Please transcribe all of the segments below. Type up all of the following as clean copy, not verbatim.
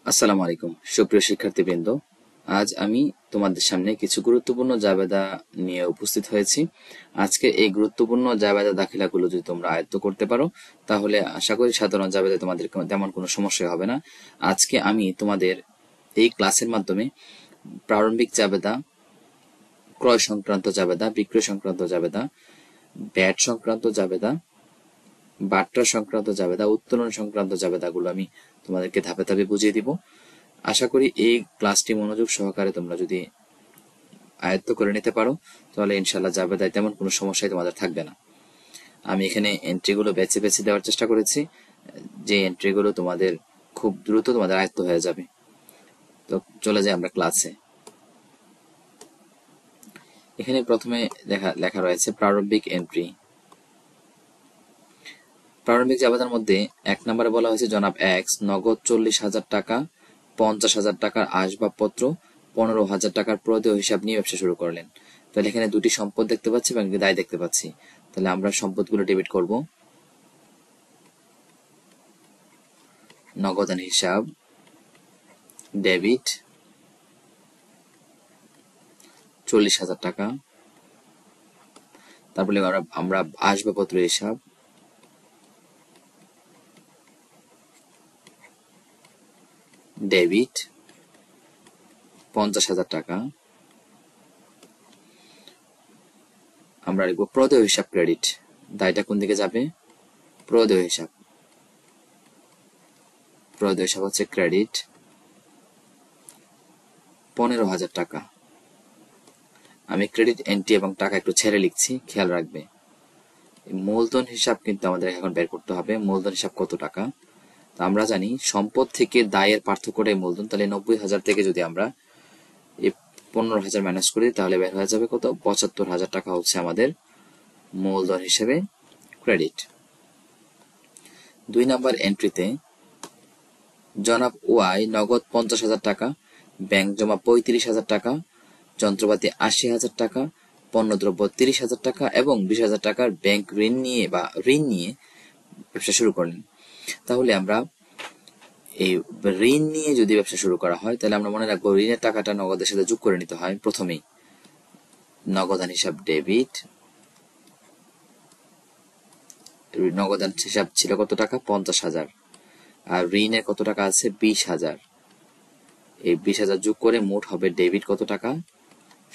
আসসালামু আলাইকুম সুপ্রিয় শিক্ষার্থীবৃন্দ। আজ আমি তোমাদের সামনে কিছু গুরুত্বপূর্ণ জাবেদা নিয়ে উপস্থিত হয়েছি। আজকে এই গুরুত্বপূর্ণ জাবেদা দাখিলাগুলো যদি তোমরা আয়ত্ত করতে পারো তাহলে আশা করি সাধারণ জাবেদা তোমাদের তেমন কোনো সমস্যা হবে না। আজকে আমি তোমাদের এই ক্লাসের মাধ্যমে প্রারম্ভিক জাবেদা, ক্রয় সংক্রান্ত জাবেদা, বিক্রয় সংক্রান্ত জাবেদা, ব্যাট সংক্রান্ত জাবেদা, বাট্রা সংক্রান্ত জাবেদা, উত্তোলন সংক্রান্ত জাবেদাগুলো আমি তোমাদেরকে ধাপে ধাপে বুঝিয়ে দিব। আশা করি এই ক্লাসটি মনোযোগ সহকারে তোমরা যদি আয়ত্ত করে নিতে পারো তাহলে ইনশাল্লাহ জাবেদায় তেমন কোনো সমস্যাই তোমাদের থাকবে না। আমি এখানে এন্ট্রিগুলো বেছে বেছে দেওয়ার চেষ্টা করেছি, যে এন্ট্রিগুলো তোমাদের খুব দ্রুত তোমাদের আয়ত্ত হয়ে যাবে। তো চলে যাই আমরা ক্লাসে। এখানে প্রথমে লেখা রয়েছে প্রারম্ভিক এন্ট্রি। প্রারম্ভিক জাবেদার মধ্যে 1 নম্বরে বলা হয়েছে জনাব এক্স নগদ 40,000 টাকা, 50,000 টাকার আসবাবপত্র, 15,000 টাকার প্রদেয় হিসাব নিয়ে ব্যবসা শুরু করলেন। তাহলে এখানে দুটি সম্পদ দেখতে পাচ্ছি এবং একটি দায় দেখতে পাচ্ছি। তাহলে আমরা সম্পদগুলো ডেবিট করব। নগদান হিসাব ডেবিট 40,000 টাকা। তারপরে আমরা আসবাবপত্র হিসাব ডেবিট 50,000 টাকা। আমরা লিখব প্রদেয় হিসাব ক্রেডিট। দায়টা কোন দিকে যাবে? প্রদেয় হিসাব। প্রদেয় হিসাব হচ্ছে ক্রেডিট 15,000 টাকা। আমি ক্রেডিট এন্ট্রি এবং টাকা একটু ছেড়ে লিখছি, খেয়াল রাখবে। মূলধন হিসাব কিন্তু আমাদের এখন বের করতে হবে। মূলধন হিসাব কত টাকা? আমরা জানি সম্পদ থেকে দায়ের পার্থক্যটাই মূলধন। তাহলে 90,000 থেকে যদি আমরা এই 15,000 মাইনাস করি তাহলে বের হয়ে যাবে কত? 75,000 টাকা হচ্ছে আমাদের মূলধন হিসেবে ক্রেডিট। 2 নম্বর এন্ট্রিতে জনাব ওয়াই নগদ 50,000 টাকা, ব্যাংক জমা 35,000 টাকা, যন্ত্রপাতি 80,000 টাকা, পণ্যদ্রব্য 30,000 টাকা এবং 20,000 টাকার ব্যাংক ঋণ নিয়ে ব্যবসা শুরু করলেন। তাহলে আমরা এই ঋণ নিয়ে যদি ব্যবসা শুরু করা হয় তাহলে আমরা মনে রাখবো ঋণের টাকাটা নগদের সাথে যোগ করে নিতে হয়। প্রথমেই নগদান হিসাব ডেবিট। নগদান হিসাব ছিল কত টাকা? 50,000। আর ঋণের কত টাকা আছে? 20,000। এই 20,000 যোগ করে মোট হবে ডেবিট কত টাকা?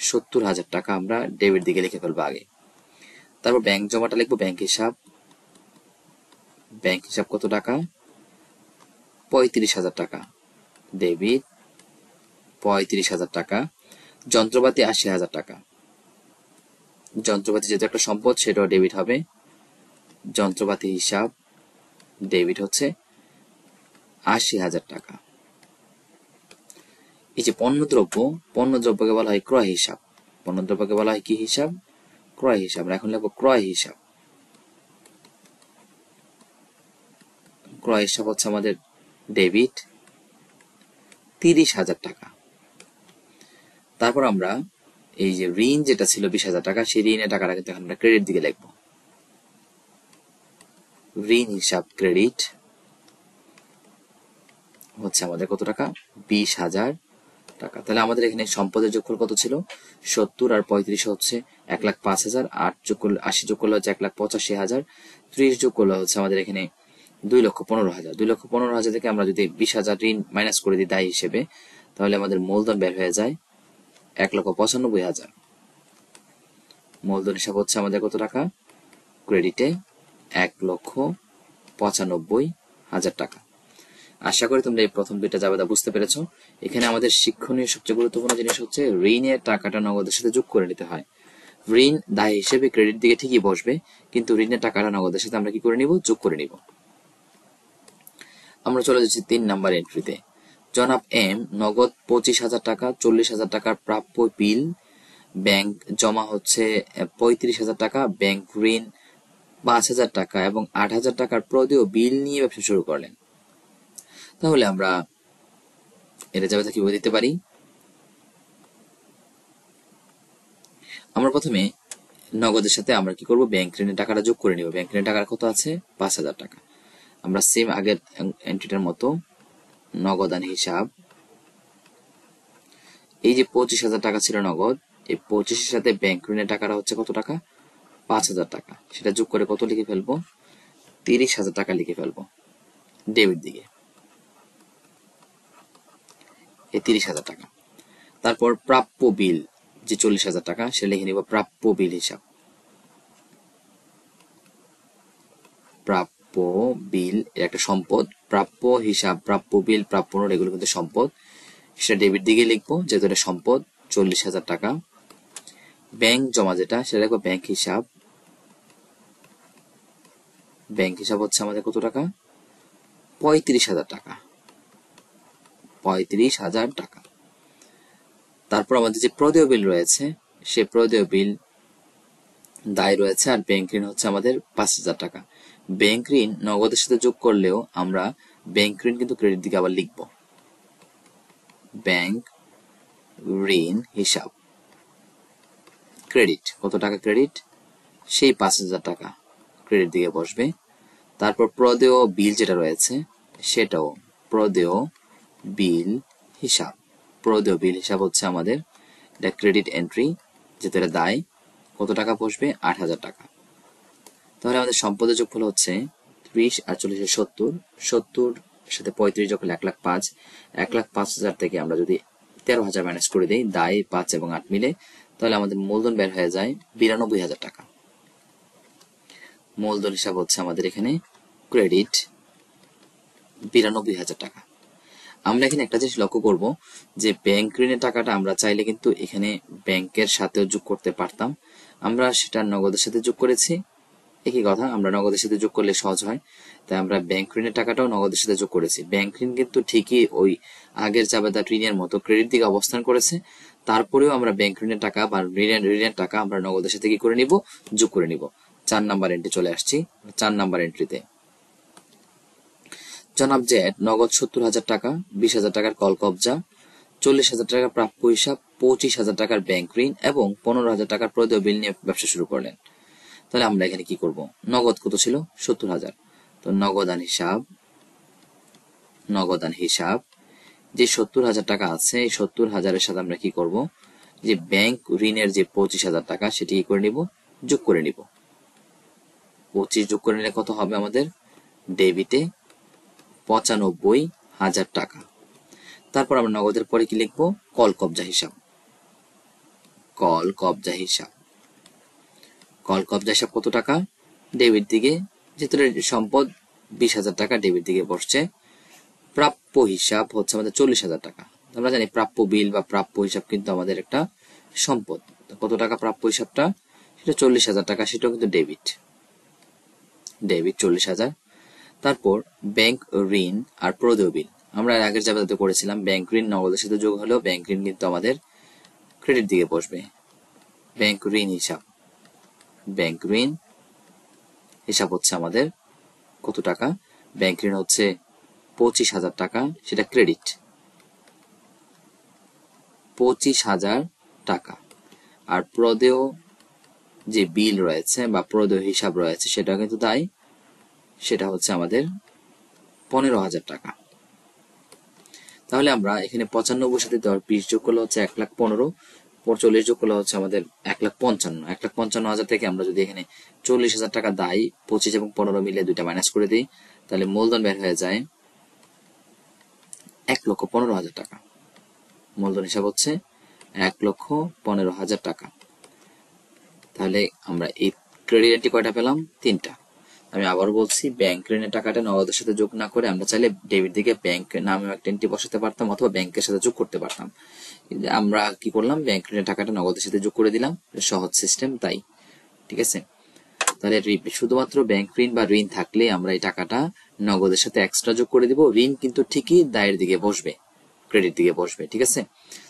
70,000 টাকা আমরা ডেবিট দিকে লিখে ফেলবো আগে। তারপর ব্যাংক জমাটা লিখবো ব্যাংক হিসাব। ব্যাংক হিসাব কত টাকা? 35,000 টাকা ডেবিট 35,000 টাকা। যন্ত্রপাতি 80,000 টাকা। যন্ত্রপাতি যেহেতু একটা সম্পদ সেটাও ডেবিট হবে। যন্ত্রপাতি হিসাব ডেবিট হচ্ছে 80,000 টাকা। এই যে পণ্যদ্রব্যকে বলা হয় ক্রয় হিসাব। পণ্যদ্রব্যকে বলা হয় কি হিসাব? ক্রয় হিসাব। আমরা এখন লিখবো ক্রয় হিসাব। ক্রয় হিসাব হচ্ছে আমাদের ডেবিট 30,000 টাকা। তারপর আমরা এই যে ঋণ যেটা ছিল 20,000 টাকা, সেই ঋণের টাকাটা কিন্তু আমরা ক্রেডিট দিকে লিখবো। ঋণ হিসাব ক্রেডিট হচ্ছে আমাদের কত টাকা? 20,000 টাকা। তাহলে আমাদের এখানে সম্পদের যোগফল কত ছিল? 70 আর 35 হচ্ছে 1,05,000। 8 যোগ করলে 80 যোগ করলে হচ্ছে 1,85,000। 30 যোগ করলে হচ্ছে আমাদের এখানে 2,15,000। 2,15,000 থেকে আমরা যদি 20,000 ঋণ মাইনাস করে দিই দায় হিসেবে তাহলে আমাদের মূলধন বের হয়ে যায় 1,95,000। মূলধন হিসাব হচ্ছে আমাদের কত টাকা? ক্রেডিটে 1,95,000 টাকা। আশা করি তোমরা এই প্রথম দুইটা জাবেদা বুঝতে পেরেছো। এখানে আমাদের শিক্ষণীয় সবচেয়ে গুরুত্বপূর্ণ জিনিস হচ্ছে ঋণের টাকাটা নগদের সাথে যোগ করে নিতে হয়। ঋণ দায় হিসেবে ক্রেডিট দিকে ঠিকই বসবে, কিন্তু ঋণের টাকাটা নগদের সাথে আমরা কি করে নিব? যোগ করে নিব। আমরা চলে যাচ্ছি 3 নাম্বার এন্ট্রিতে। জনাব এম নগদ 25,000 টাকা, 40,000 টাকার প্রাপ্য বিল, ব্যাংক জমা হচ্ছে 35,000 টাকা, ব্যাংক ঋণ 5,000 টাকা এবং 8,000 টাকার প্রদেয় বিল নিয়ে ব্যবসা শুরু করলেন। তাহলে আমরা এটা জাবেদা কিভাবে দিতে পারি? আমরা প্রথমে নগদের সাথে আমরা কি করব? ব্যাংক ঋণের টাকাটা যোগ করে নিব। ব্যাংক ঋণের টাকা কত আছে? 5,000 টাকা। আমরা সেম আগের এন্ট্রিটার মতো নগদান হিসাব। এই যে 25,000 টাকা ছিল নগদ, এই 25-এর সাথে ব্যাংক ঋণের টাকাটা হচ্ছে কত টাকা? 5,000 টাকা। সেটা যোগ করে কত লিখে ফেলবো? 30,000 টাকা লিখে ফেলবো ডেবিট দিকে, এই 30,000 টাকা। তারপর প্রাপ্য বিল যে 40,000 টাকা, সেটা লিখে নিব প্রাপ্য বিল হিসাব। প্রাপ্য বিল একটা সম্পদ, প্রাপ্য হিসাব, প্রাপ্য বিল, প্রাপ্য নোট এগুলো কিন্তু সম্পদ, সেটা ডেবিট দিকে লিখবো যেহেতু এটা সম্পদ, 40,000 টাকা। ব্যাংক জমা যেটা, সেটা লিখবো ব্যাংক হিসাব। ব্যাংক হিসাব হচ্ছে আমাদের কত টাকা? 35,000 টাকা, 35,000 টাকা। তারপর আমাদের যে প্রদেয় বিল রয়েছে, সে প্রদেয় বিল দায় রয়েছে, আর ব্যাংক ঋণ হচ্ছে আমাদের 5,000 টাকা। ব্যাংক ঋণ নগদের সাথে যোগ করলেও আমরা ব্যাংক ঋণ কিন্তু ক্রেডিট দিকে আবার লিখব। ব্যাংক ঋণ হিসাব ক্রেডিট, কত টাকা ক্রেডিট? সেই 5,000 টাকা ক্রেডিট দিকে বসবে। তারপর প্রদেয় বিল যেটা রয়েছে, সেটাও প্রদেয় বিল হিসাব। প্রদেয় বিল হিসাব হচ্ছে আমাদের এটা ক্রেডিট এন্ট্রি, যেটা এটা দায়, কত টাকা বসবে? 8,000 টাকা। তাহলে আমাদের সম্পদের যোগফল হচ্ছে 30 আর 40 70, 70 সাথে 35 যোগ করলে 1,05,000, 1,05,000 থেকে আমরা যদি 13,000 মাইনাস করে দিই, দায় 5 এবং 8 মিলে, তাহলে আমাদের মূলধন বের হয়ে যায় 92,000 টাকা। মূলধন হিসাব হচ্ছে আমাদের এখানে ক্রেডিট 92,000 টাকা। আমরা এখানে একটা জিনিস লক্ষ্য করব যে ব্যাংক ঋণের টাকাটা আমরা চাইলে কিন্তু এখানে ব্যাংকের সাথেও যোগ করতে পারতাম, আমরা সেটা নগদের সাথে যোগ করেছি। একই কথা, আমরা নগদের সাথে যোগ করলে সহজ হয়, তাই আমরা ব্যাংক ঋণের টাকাটাও নগদের সাথে যোগ করেছি। ব্যাংক ঋণ কিন্তু ঠিকই ওই আগের জাবেদা ঋণের মতো ক্রেডিট দিকে অবস্থান করেছে, তারপরেও আমরা ব্যাংক ঋণের টাকা বা ঋণের টাকা আমরা নগদের সাথে কি করে নিব? যোগ করে নিব। 4 নাম্বার এন্ট্রি চলে আসছি। 4 নাম্বার এন্ট্রিতে জনাব জেড নগদ 70,000 টাকা, 20,000 টাকার কল কবজা, 40,000 টাকার প্রাপ্য হিসাব, 25,000 টাকার ব্যাংক ঋণ এবং 15,000 টাকার প্রদেয় বিল নিয়ে ব্যবসা শুরু করলেন। তাহলে আমরা এখানে কি করব? নগদ কত ছিল? 70,000। তো নগদান হিসাব যে 70,000 টাকা আছে, এই 70,000-এর সাথে আমরা কি করব? যে ব্যাংক ঋণের যে 25,000 টাকা, সেটি কি করে নিব? যোগ করে নিব। 25 যোগ করে নিলে কত হবে আমাদের? ডেবিটে 95,000 টাকা। তারপর আমরা নগদের পরে কি লিখবো? কল কবজা হিসাব। কল কবজা হিসাব কত টাকা? ডেবিট দিকে, যেহেতু সম্পদ 20,000 টাকা ডেবিট দিকে বসছে। প্রাপ্য হিসাব হচ্ছে আমাদের 40,000 টাকা। আমরা জানি প্রাপ্য বিল বা প্রাপ্য হিসাব কিন্তু আমাদের একটা সম্পদ। কত টাকা প্রাপ্য হিসাবটা? সেটা 40,000 টাকা, সেটাও কিন্তু ডেবিট 40,000। তারপর ব্যাংক ঋণ আর প্রদেয় বিল আমরা আগের জাবেদাতে করেছিলাম, ব্যাংক ঋণ নগদের সাথে যোগ হলেও ব্যাংক ঋণ কিন্তু আমাদের ক্রেডিট দিকে বসবে। ব্যাংক ঋণ হিসাব হচ্ছে আমাদের কত টাকা? ব্যাংক ঋণ হচ্ছে 25,000 টাকা, সেটা ক্রেডিট 25,000 টাকা। আর প্রদেয় যে বিল রয়েছে বা প্রদেয় হিসাব রয়েছে, সেটা কিন্তু দায়, সেটা হচ্ছে আমাদের 15,000 টাকা। তাহলে আমরা এখানে 95 সাথে 20 যোগ করলে হচ্ছে 1,15,000, 40 যোগ করলে হচ্ছে আমাদের 1,55,000 থেকে আমরা যদি এখানে 40,000 টাকা দায়, 25 এবং 15 মিলে দুইটা মাইনাস করে দিই, তাহলে মূলধন বের হয়ে যায় 1,15,000 টাকা। মূলধন হিসাব হচ্ছে 1,15,000 টাকা। তাহলে আমরা এই ক্রেডিট এন্ট্রি কয়টা পেলাম? 3টা। আমি আবার বলছি, ব্যাংক ঋণের টাকাটা নগদের সাথে যোগ না করে আমরা চাইলে ডেবিট দিকে ব্যাংক নামে একটা এন্ট্রি বসাতে পারতাম, অথবা ব্যাংকের সাথে যোগ করতে পারতাম। আমরা কি করলাম? ব্যাংক ঋণের টাকাটা নগদের সাথে যোগ করে দিলাম, সহজ সিস্টেম তাই। ঠিক আছে, তাহলে শুধুমাত্র ব্যাংক ঋণ বা ঋণ থাকলে আমরা এই টাকাটা নগদের সাথে এক্সট্রা যোগ করে দিব। ঋণ কিন্তু ঠিকই দায়ের দিকে বসবে, ক্রেডিট দিকে বসবে। ঠিক আছে,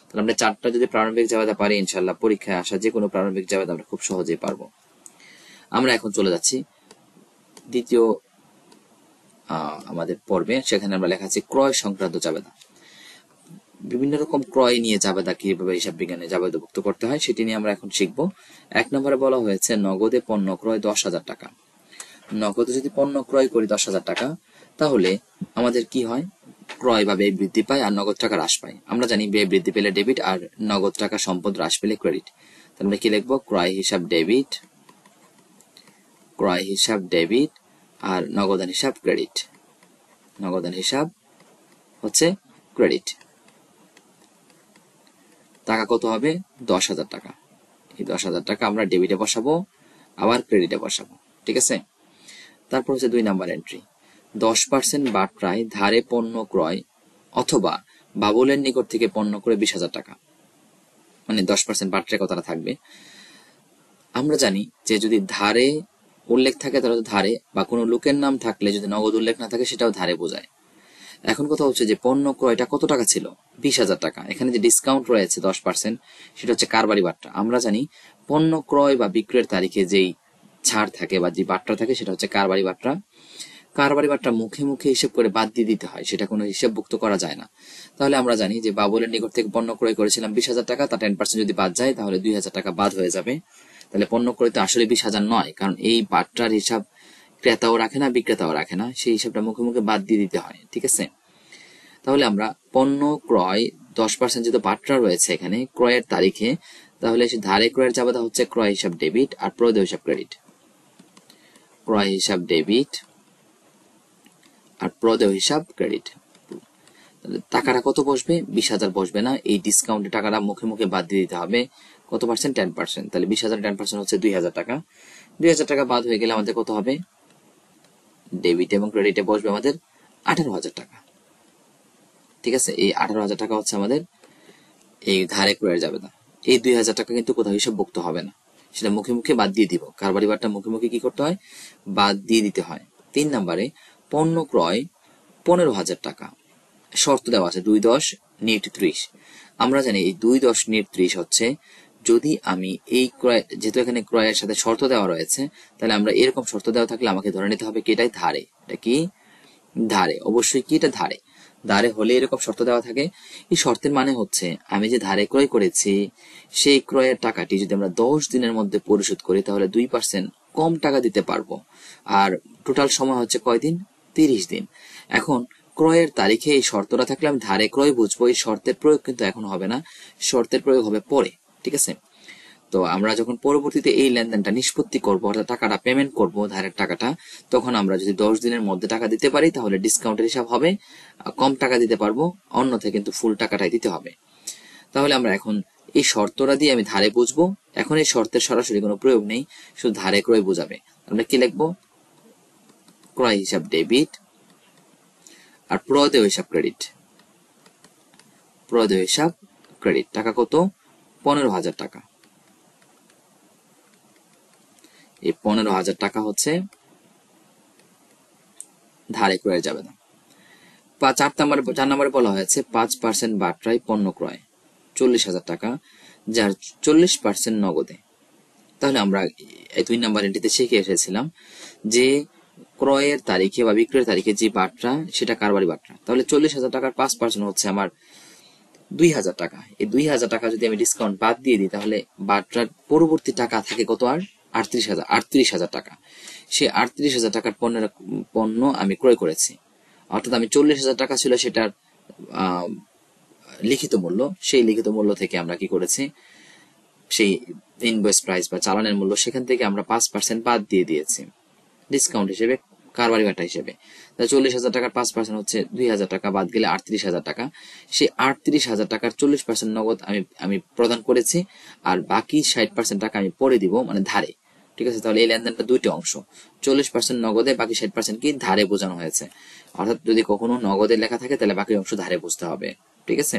তাহলে আমরা 4টা যদি প্রারম্ভিক জাবেদা পারি, ইনশাল্লাহ পরীক্ষায় আসা যে কোনো প্রারম্ভিক জাবেদা আমরা খুব সহজেই পারবো। আমরা এখন চলে যাচ্ছি দ্বিতীয় আমাদের পর্বে। সেখানে আমরা লেখা আছে ক্রয় সংক্রান্ত জাবেদা। বিভিন্ন রকম ক্রয় নিয়ে জাবেদা কিভাবে হিসাব বিজ্ঞানে জাবেদাভুক্ত করতে হয় সেটি নিয়ে আমরা এখন শিখবো। 1 নম্বরে বলা হয়েছে নগদে পণ্য ক্রয় 10,000 টাকা। নগদে যদি পণ্য ক্রয় করি 10,000 টাকা, তাহলে আমাদের কি হয়? ক্রয় বা ব্যয় বৃদ্ধি পায় আর নগদ টাকা হ্রাস পায়। আমরা জানি ব্যয় বৃদ্ধি পেলে ডেবিট আর নগদ টাকা সম্পদ হ্রাস পেলে ক্রেডিট। তাহলে আমরা কি লিখবো? ক্রয় হিসাব ডেবিট, ক্রয় হিসাব ডেবিট আর নগদান হিসাব ক্রেডিট। নগদান হিসাব হচ্ছে ক্রেডিট। টাকা কত হবে? 10,000 টাকা। এই 10,000 টাকা আমরা ডেবিটে বসাবো, আবার ক্রেডিটে বসাবো। ঠিক আছে? তারপর হচ্ছে 2 নাম্বার এন্ট্রি, 10% বাট্রায় ধারে পণ্য ক্রয় অথবা বাবুলের নিকট থেকে পণ্য করে 20,000 টাকা, মানে 10% বাট্রায় কথাটা থাকবে। আমরা জানি যে যদি ধারে উল্লেখ থাকে তাহলে ধারে, বা কোনো লোকের নাম থাকলে যদি নগদ উল্লেখ না থাকে সেটাও ধারে বোঝায়। এখন কথা হচ্ছে যে পণ্য ক্রয়টা কত টাকা ছিল? 20,000 টাকা। এখানে যে ডিসকাউন্ট রয়েছে 10%, সেটা হচ্ছে কারবারি বাট্টা। আমরা জানি পণ্য ক্রয় বা বিক্রয়ের তারিখে যেই ছাড় থাকে বা যে বাট্টা থাকে সেটা হচ্ছে কারবারি বাট্টা। কারবারি বাট্টা মুখে মুখে হিসেব করে বাদ দিয়ে দিতে হয়, সেটা কোনো হিসেবভুক্ত করা যায় না। তাহলে আমরা জানি যে বাবুলের নিকট থেকে পণ্য ক্রয় করেছিলাম 20,000 টাকা, তার 10% যদি বাদ যায় তাহলে 2,000 টাকা বাদ হয়ে যাবে। তাহলে পণ্য ক্রয় তো আসলে 20,000 নয়, কারণ এই বাট্টার হিসাব ক্রেতাও রাখে না, বিক্রেতাও রাখে না, সেই হিসাবটা মুখে মুখে বাদ দিয়ে দিতে হয়। ঠিক আছে? তাহলে আমরা পণ্য ক্রয় 10% যেহেতু বাট্টা রয়েছে এখানে ক্রয়ের তারিখে, তাহলে সে ধারে ক্রয়ের জাবেদা হচ্ছে ক্রয় হিসাব ডেবিট আর প্রদেয় হিসাব ক্রেডিট। ক্রয় হিসাব ডেবিট আর প্রদেয় হিসাব ক্রেডিট। টাকাটা কত বসবে? 20,000 বসবে না, এই ডিসকাউন্টের টাকাটা মুখে মুখে বাদ দিয়ে দিতে হবে। কত পার্সেন্ট? 10%। তাহলে 20,000 10% হচ্ছে 2,000 টাকা। 2,000 টাকা বাদ হয়ে গেলে আমাদের কত হবে? ডেবিট এবং ক্রেডিটে বসবে আমাদের 18,000 টাকা। ঠিক আছে? এই 18,000 টাকা হচ্ছে আমাদের এই ধারে ক্রয়ের জাবেদা। এই 2,000 টাকা কিন্তু কোথাও হিসাবভুক্ত হবে না, সেটা মুখে মুখে বাদ দিয়ে দিব। কারবারি বাট্টা মুখে মুখে কি করতে হয়? বাদ দিয়ে দিতে হয়। 3 নম্বরে পণ্য ক্রয় 15,000 টাকা, শর্ত দেওয়া আছে 2-10-30। আমরা জানি এই 2-10-30 হচ্ছে যদি আমি এই ক্রয়, যেহেতু এখানে ক্রয়ের সাথে শর্ত দেওয়া রয়েছে, তাহলে আমরা এরকম শর্ত দেওয়া থাকলে আমাকে ধরে নিতে হবে কি এটাই ধারে। এটা কি ধারে? অবশ্যই কি এটা ধারে। ধারে হলে এরকম শর্ত দেওয়া থাকে। এই শর্তের মানে হচ্ছে আমি যে ধারে ক্রয় করেছি সেই ক্রয়ের টাকাটি যদি আমরা 10 দিনের মধ্যে পরিশোধ করি তাহলে 2% কম টাকা দিতে পারবো। আর টোটাল সময় হচ্ছে কয়দিন? 30 দিন। এখন ক্রয়ের তারিখে এই শর্তটা থাকলে আমি ধারে ক্রয় বুঝবো, এই শর্তের প্রয়োগ কিন্তু এখন হবে না, শর্তের প্রয়োগ হবে পরে। ঠিক আছে? তো আমরা যখন পরবর্তীতে এই লেনদেনটা নিষ্পত্তি করবো, অর্থাৎ টাকাটা পেমেন্ট করবো ধারের টাকাটা, তখন আমরা যদি 10 দিনের মধ্যে টাকা দিতে পারি তাহলে ডিসকাউন্টের হিসাব হবে, কম টাকা দিতে পারবো, অন্যথায় কিন্তু ফুল টাকাটাই দিতে হবে। তাহলে আমরা এখন এই শর্তটা দিয়ে আমি ধারে বুঝবো। এখন এই শর্তের সরাসরি কোনো প্রয়োগ নেই, শুধু ধারে ক্রয় বোঝাবে। আমরা কি লিখবো? ক্রয় হিসাব ডেবিট আর প্রদেয় হিসাব ক্রেডিট। প্রদেয় হিসাব ক্রেডিট। টাকা কত? 15,000 টাকা। এই 15,000 টাকা হচ্ছে ধারে ক্রয়ের জাবেদা। 4 নম্বরে বলা হয়েছে 5% বাট্রায় পণ্য ক্রয় 40,000 টাকা, যার 40% নগদে। তাহলে আমরা এই 2 নম্বর এন্ট্রিতে শিখে এসেছিলাম যে ক্রয়ের তারিখে বা বিক্রয়ের তারিখে যে বাট্রা সেটা কারবারি বাট্রা। তাহলে 40,000 টাকার 5% হচ্ছে আমার 2,000 টাকা। এই 2,000 টাকা যদি আমি ডিসকাউন্ট বাদ দিয়ে দিই তাহলে বাট্রার পরবর্তী টাকা থাকে কত? আর 38,000 টাকা। সেই 38,000 টাকার পণ্য আমি ক্রয় করেছি, অর্থাৎ আমি 40,000 টাকা ছিল সেটার লিখিত মূল্য, সেই লিখিত মূল্য থেকে আমরা কি করেছি, সেই ইনভয়েস প্রাইস বা চালানের মূল্য, সেখান থেকে আমরা 5% বাদ দিয়ে দিয়েছি ডিসকাউন্ট হিসেবে, কারবারি বাট্টা হিসেবে। 40,000 টাকার 5% হচ্ছে 2,000 টাকা, বাদ গেলে 38,000 টাকা। সেই 38,000 টাকার 40% নগদ আমি প্রদান করেছি, আর বাকি 60% টাকা আমি পরে দিব, মানে ধারে। ঠিক আছে? তাহলে এই লেনদেনটা দুইটি অংশ, 40% নগদে, বাকি 60% কি ধারে বোঝানো হয়েছে। অর্থাৎ যদি কখনো নগদে লেখা থাকে তাহলে বাকি অংশ ধারে বুঝতে হবে। ঠিক আছে?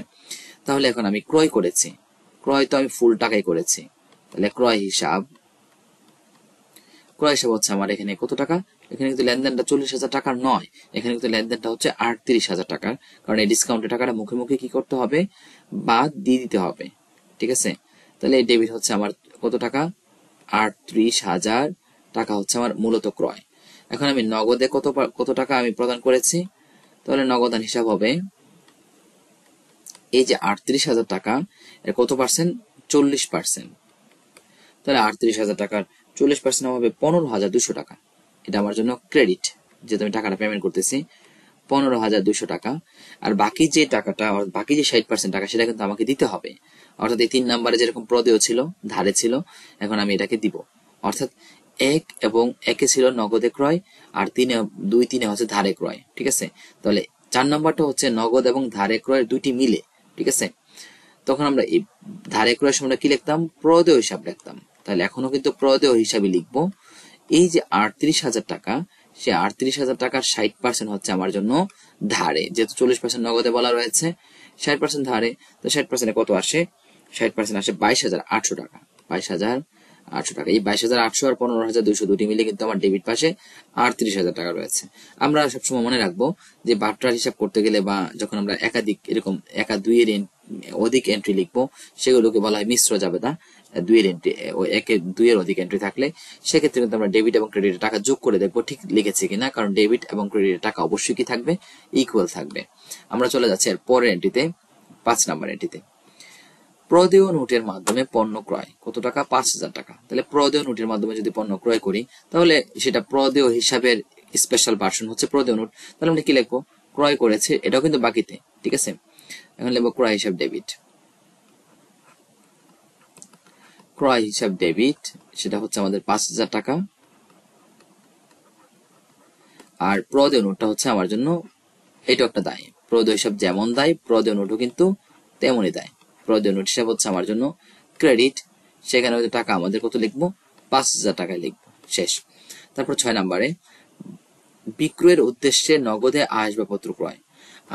তাহলে এখন আমি ক্রয় করেছি, ক্রয় তো আমি ফুল টাকাই করেছি, তাহলে ক্রয় হিসাব হচ্ছে আমার এখানে কত টাকা? এখানে কিন্তু লেনদেনটা 40,000 টাকার নয়, এখানে কিন্তু লেনদেনটা হচ্ছে 38,000 টাকার, কারণ এই ডিসকাউন্টের টাকাটা মুখে মুখে কি করতে হবে? বাদ দিয়ে দিতে হবে। ঠিক আছে? তাহলে এই ডেবিট হচ্ছে আমার কত টাকা? 38,000 টাকা হচ্ছে আমার মূলত ক্রয়। এখন আমি নগদে কত টাকা আমি প্রদান করেছি, তাহলে নগদান হিসাব হবে এই যে 38,000 টাকা, এর কত পার্সেন্ট? 40%। তাহলে 38,000 টাকার 40% হবে 15,200 টাকা। এটা আমার জন্য ক্রেডিট, যেহেতু আমি টাকাটা পেমেন্ট করতেছি। 15,200 টাকা। আর বাকি যে টাকাটা, বাকি যে 60% টাকা, সেটা কিন্তু আমাকে দিতে হবে। অর্থাৎ এই 3 নম্বরে যেরকম প্রদেয় ছিল, ধারে ছিল, এখন আমি এটাকে দিব। অর্থাৎ 1 এবং 1 ছিল নগদে ক্রয়, আর 2-3 হচ্ছে ধারে ক্রয়। ঠিক আছে, তাহলে 4 নম্বরটা হচ্ছে নগদ এবং ধারে ক্রয়ের দুইটি মিলে। ঠিক আছে, তখন আমরা এই ধারে ক্রয়ের সময় কি লিখতাম? প্রদেয় হিসাব লিখতাম। তাহলে এখনো কিন্তু প্রদেয় হিসাবে লিখবো। এই যে 38,000 টাকা, সে 38,000 টাকার 60% হচ্ছে আমার জন্য ধারে, যেহেতু 40% নগদে বলা রয়েছে, 60% ধারে। তো 60% কত আসে? 60% আসে 22,800 টাকা। 22,800 টাকা। এই 22,800 আর 15,200 দুটি মিলে কিন্তু আমার ডেবিট পাশে 38,000 টাকা রয়েছে। আমরা সবসময় মনে রাখবো যে বাট্রার হিসাব করতে গেলে, বা যখন আমরা একাধিক এরকম দুইয়ের অধিক এন্ট্রি লিখবো, সেগুলোকে বলা হয় মিশ্র জাবেদা। দুইয়ের এন্ট্রি, দুইয়ের অধিক এন্ট্রি থাকলে সেক্ষেত্রে কিন্তু আমরা ডেবিট এবং ক্রেডিটের টাকা যোগ করে দেখবো ঠিক লিখেছি কিনা, কারণ ডেবিট এবং ক্রেডিটের টাকা অবশ্যই কি থাকবে? ইকুয়াল থাকবে। আমরা চলে যাচ্ছি এর পরের এন্ট্রিতে, 5 নাম্বার এন্ট্রিতে। প্রদেয় নোটের মাধ্যমে পণ্য ক্রয় কত টাকা? 5,000 টাকা। তাহলে প্রদেয় নোটের মাধ্যমে যদি পণ্য ক্রয় করি, তাহলে সেটা প্রদেয় হিসাবের স্পেশাল ভার্সন হচ্ছে প্রদেয় নোট। তাহলে আমরা কি লিখবো? ক্রয় করেছে, এটাও কিন্তু বাকিতে। ঠিক আছে, এখন লিখবো ক্রয় হিসাব ডেবিট। ক্রয় হিসাব ডেবিট, সেটা হচ্ছে আমাদের 5,000 টাকা। আর প্রদেয় নোটটা হচ্ছে আমার জন্য এটা একটা দায়। প্রদেয় হিসাব যেমন দায়, প্রদেয় নোটও কিন্তু তেমনই দায়। প্রদেয় নোট হিসাব হচ্ছে আমার জন্য ক্রেডিট, সেখানে টাকা আমাদের কত লিখবো? 5,000 টাকায় লিখবো। শেষ। তারপর 6 নম্বরে, বিক্রয়ের উদ্দেশ্যে নগদে আসবাবপত্র ক্রয়।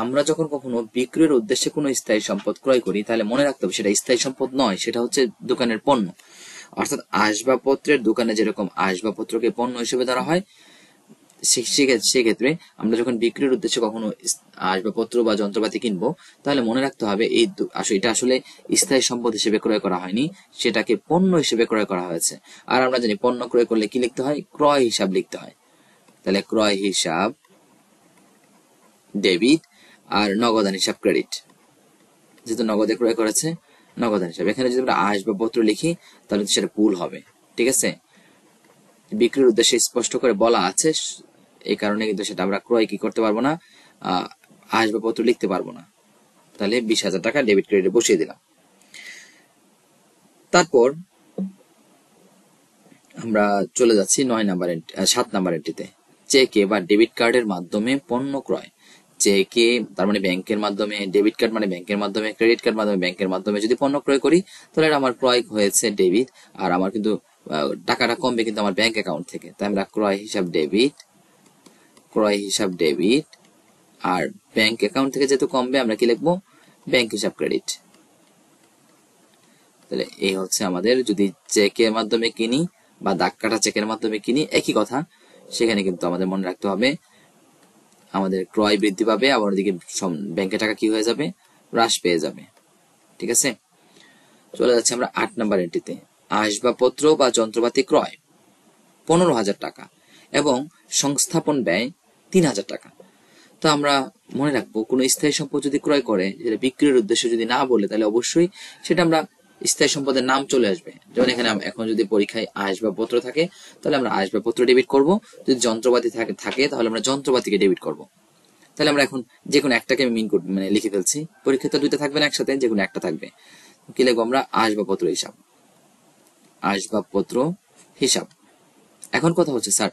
আমরা যখন কখনো বিক্রয়ের উদ্দেশ্যে কোনো স্থায়ী সম্পদ ক্রয় করি, তাহলে মনে রাখতে হবে সেটা স্থায়ী সম্পদ নয়, সেটা হচ্ছে দোকানের পণ্য। অর্থাৎ আসবাবপত্রের দোকানে যেরকম আসবাবপত্রকে পণ্য হিসেবে ধরা হয়, সেক্ষেত্রে আমরা যখন বিক্রির উদ্দেশ্যে কখনো আসবাবপত্র বা যন্ত্রপাতি কিনবো, তাহলে মনে রাখতে হবে এটা আসলে স্থায়ী সম্পদ হিসেবে ক্রয় করা হয়নি, সেটাকে পণ্য হিসেবে ক্রয় করা হয়েছে। আর আমরা জানি পণ্য ক্রয় করলে কি লিখতে হয়? ক্রয় হিসাব লিখতে হয়। তাহলে ক্রয় হিসাব ডেবিট আর নগদান হিসাব ক্রেডিট। যেহেতু নগদে ক্রয় করেছে, নগদান হিসাব। এখানে যদি আমরা আসবাবপত্র লিখি তাহলে সেটা ভুল হবে। ঠিক আছে, বিক্রির উদ্দেশ্যে স্পষ্ট করে বলা আছে, এই কারণে কিন্তু সেটা আমরা ক্রয় কি করতে পারবো না, আসবাবপত্র লিখতে পারবো না। তাহলে 20,000 টাকা ডেবিট ক্রেডিটে বসিয়ে দিলাম। তারপর আমরা চলে যাচ্ছি 7 নাম্বার এন্ট্রিতে। চেকে বা ডেবিট কার্ডের মাধ্যমে পণ্য ক্রয়। চেকে তার মানে ব্যাংকের মাধ্যমে, ডেবিট কার্ড মানে ব্যাংকের মাধ্যমে, ক্রেডিট কার্ড মাধ্যমে ব্যাংকের মাধ্যমে যদি পণ্য ক্রয় করি, তাহলে আমার ক্রয় হয়েছে ডেবিট, আর আমার কিন্তু টাকাটা কমবে কিন্তু আমার ব্যাংক অ্যাকাউন্ট থেকে। তাই আমরা ক্রয় হিসাব ডেবিট, ক্রয় হিসাব ডেবিট, আর ব্যাংক অ্যাকাউন্ট থেকে যেহেতু কমবে আমরা কি লিখবো? ব্যাংক হিসাব ক্রেডিট। তাহলে এই হচ্ছে আমাদের, যদি চেকের মাধ্যমে কিনি বা দাগ কাটা চেকের মাধ্যমে কিনি, একই কথা। সেখানে কিন্তু আমাদের মনে রাখতে হবে আমাদের ক্রয় বৃদ্ধি পাবে, আবার ওদিকে ব্যাংকের টাকা কি হয়ে যাবে? হ্রাস পেয়ে যাবে। ঠিক আছে, চলে যাচ্ছে আমরা 8 নাম্বার এন্ট্রিতে। আসবাবপত্র বা যন্ত্রপাতি ক্রয় 15,000 টাকা এবং সংস্থাপন ব্যয় 3,000 টাকা। তো আমরা মনে রাখবো কোন স্থায়ী সম্পদ যদি ক্রয় করে, যেটা বিক্রির উদ্দেশ্যে যদি না বলে, তাহলে অবশ্যই সেটা আমরা স্থায়ী সম্পদের নাম চলে আসবে। যেমন এখানে এখন যদি পরীক্ষায় আসবাবপত্র থাকে, তাহলে আমরা আসবাবপত্র ডেবিট করব। যদি যন্ত্রপাতি থাকে তাহলে আমরা যন্ত্রপাতিকে ডেবিট করব। তাহলে আমরা এখন যে কোনো একটাকে মানে লিখে ফেলছি। পরীক্ষাতে দুইটা থাকবে না একসাথে, যে কোনো একটা থাকবে। কি লিখবো আমরা? আসবাবপত্র হিসাব। আসবাবপত্র হিসাব। এখন কথা হচ্ছে, স্যার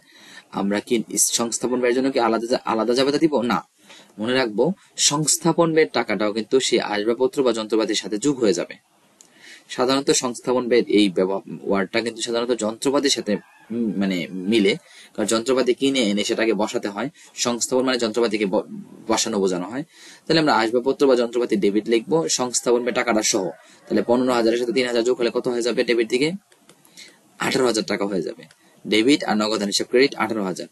আমরা কি সংস্থাপন ব্যয়ের জন্য কি আলাদা জাবেদা দিব? না, মনে রাখবো সংস্থাপন ব্যয়ের টাকাটাও কিন্তু সেই আসবাবপত্র বা যন্ত্রপাতির সাথে যোগ হয়ে যাবে। সাধারণত সংস্থাপন ব্যয় এই ওয়ার্ডটা কিন্তু সাধারণত যন্ত্রপাতির সাথে মানে মিলে, কারণ যন্ত্রপাতি কিনে এনে সেটাকে বসাতে হয়। সংস্থাপন মানে যন্ত্রপাতিকে বসানো বোঝানো হয়। তাহলে আমরা আসবাবপত্র বা যন্ত্রপাতি ডেবিট লিখবো সংস্থাপন ব্যয় টাকাটা সহ। তাহলে 15,000-এর সাথে 3,000 যোগ হলে কত হয়ে যাবে? ডেবিট দিকে 18,000 টাকা হয়ে যাবে। ডেবিট আর নগদান হিসাব ক্রেডিট 18,000।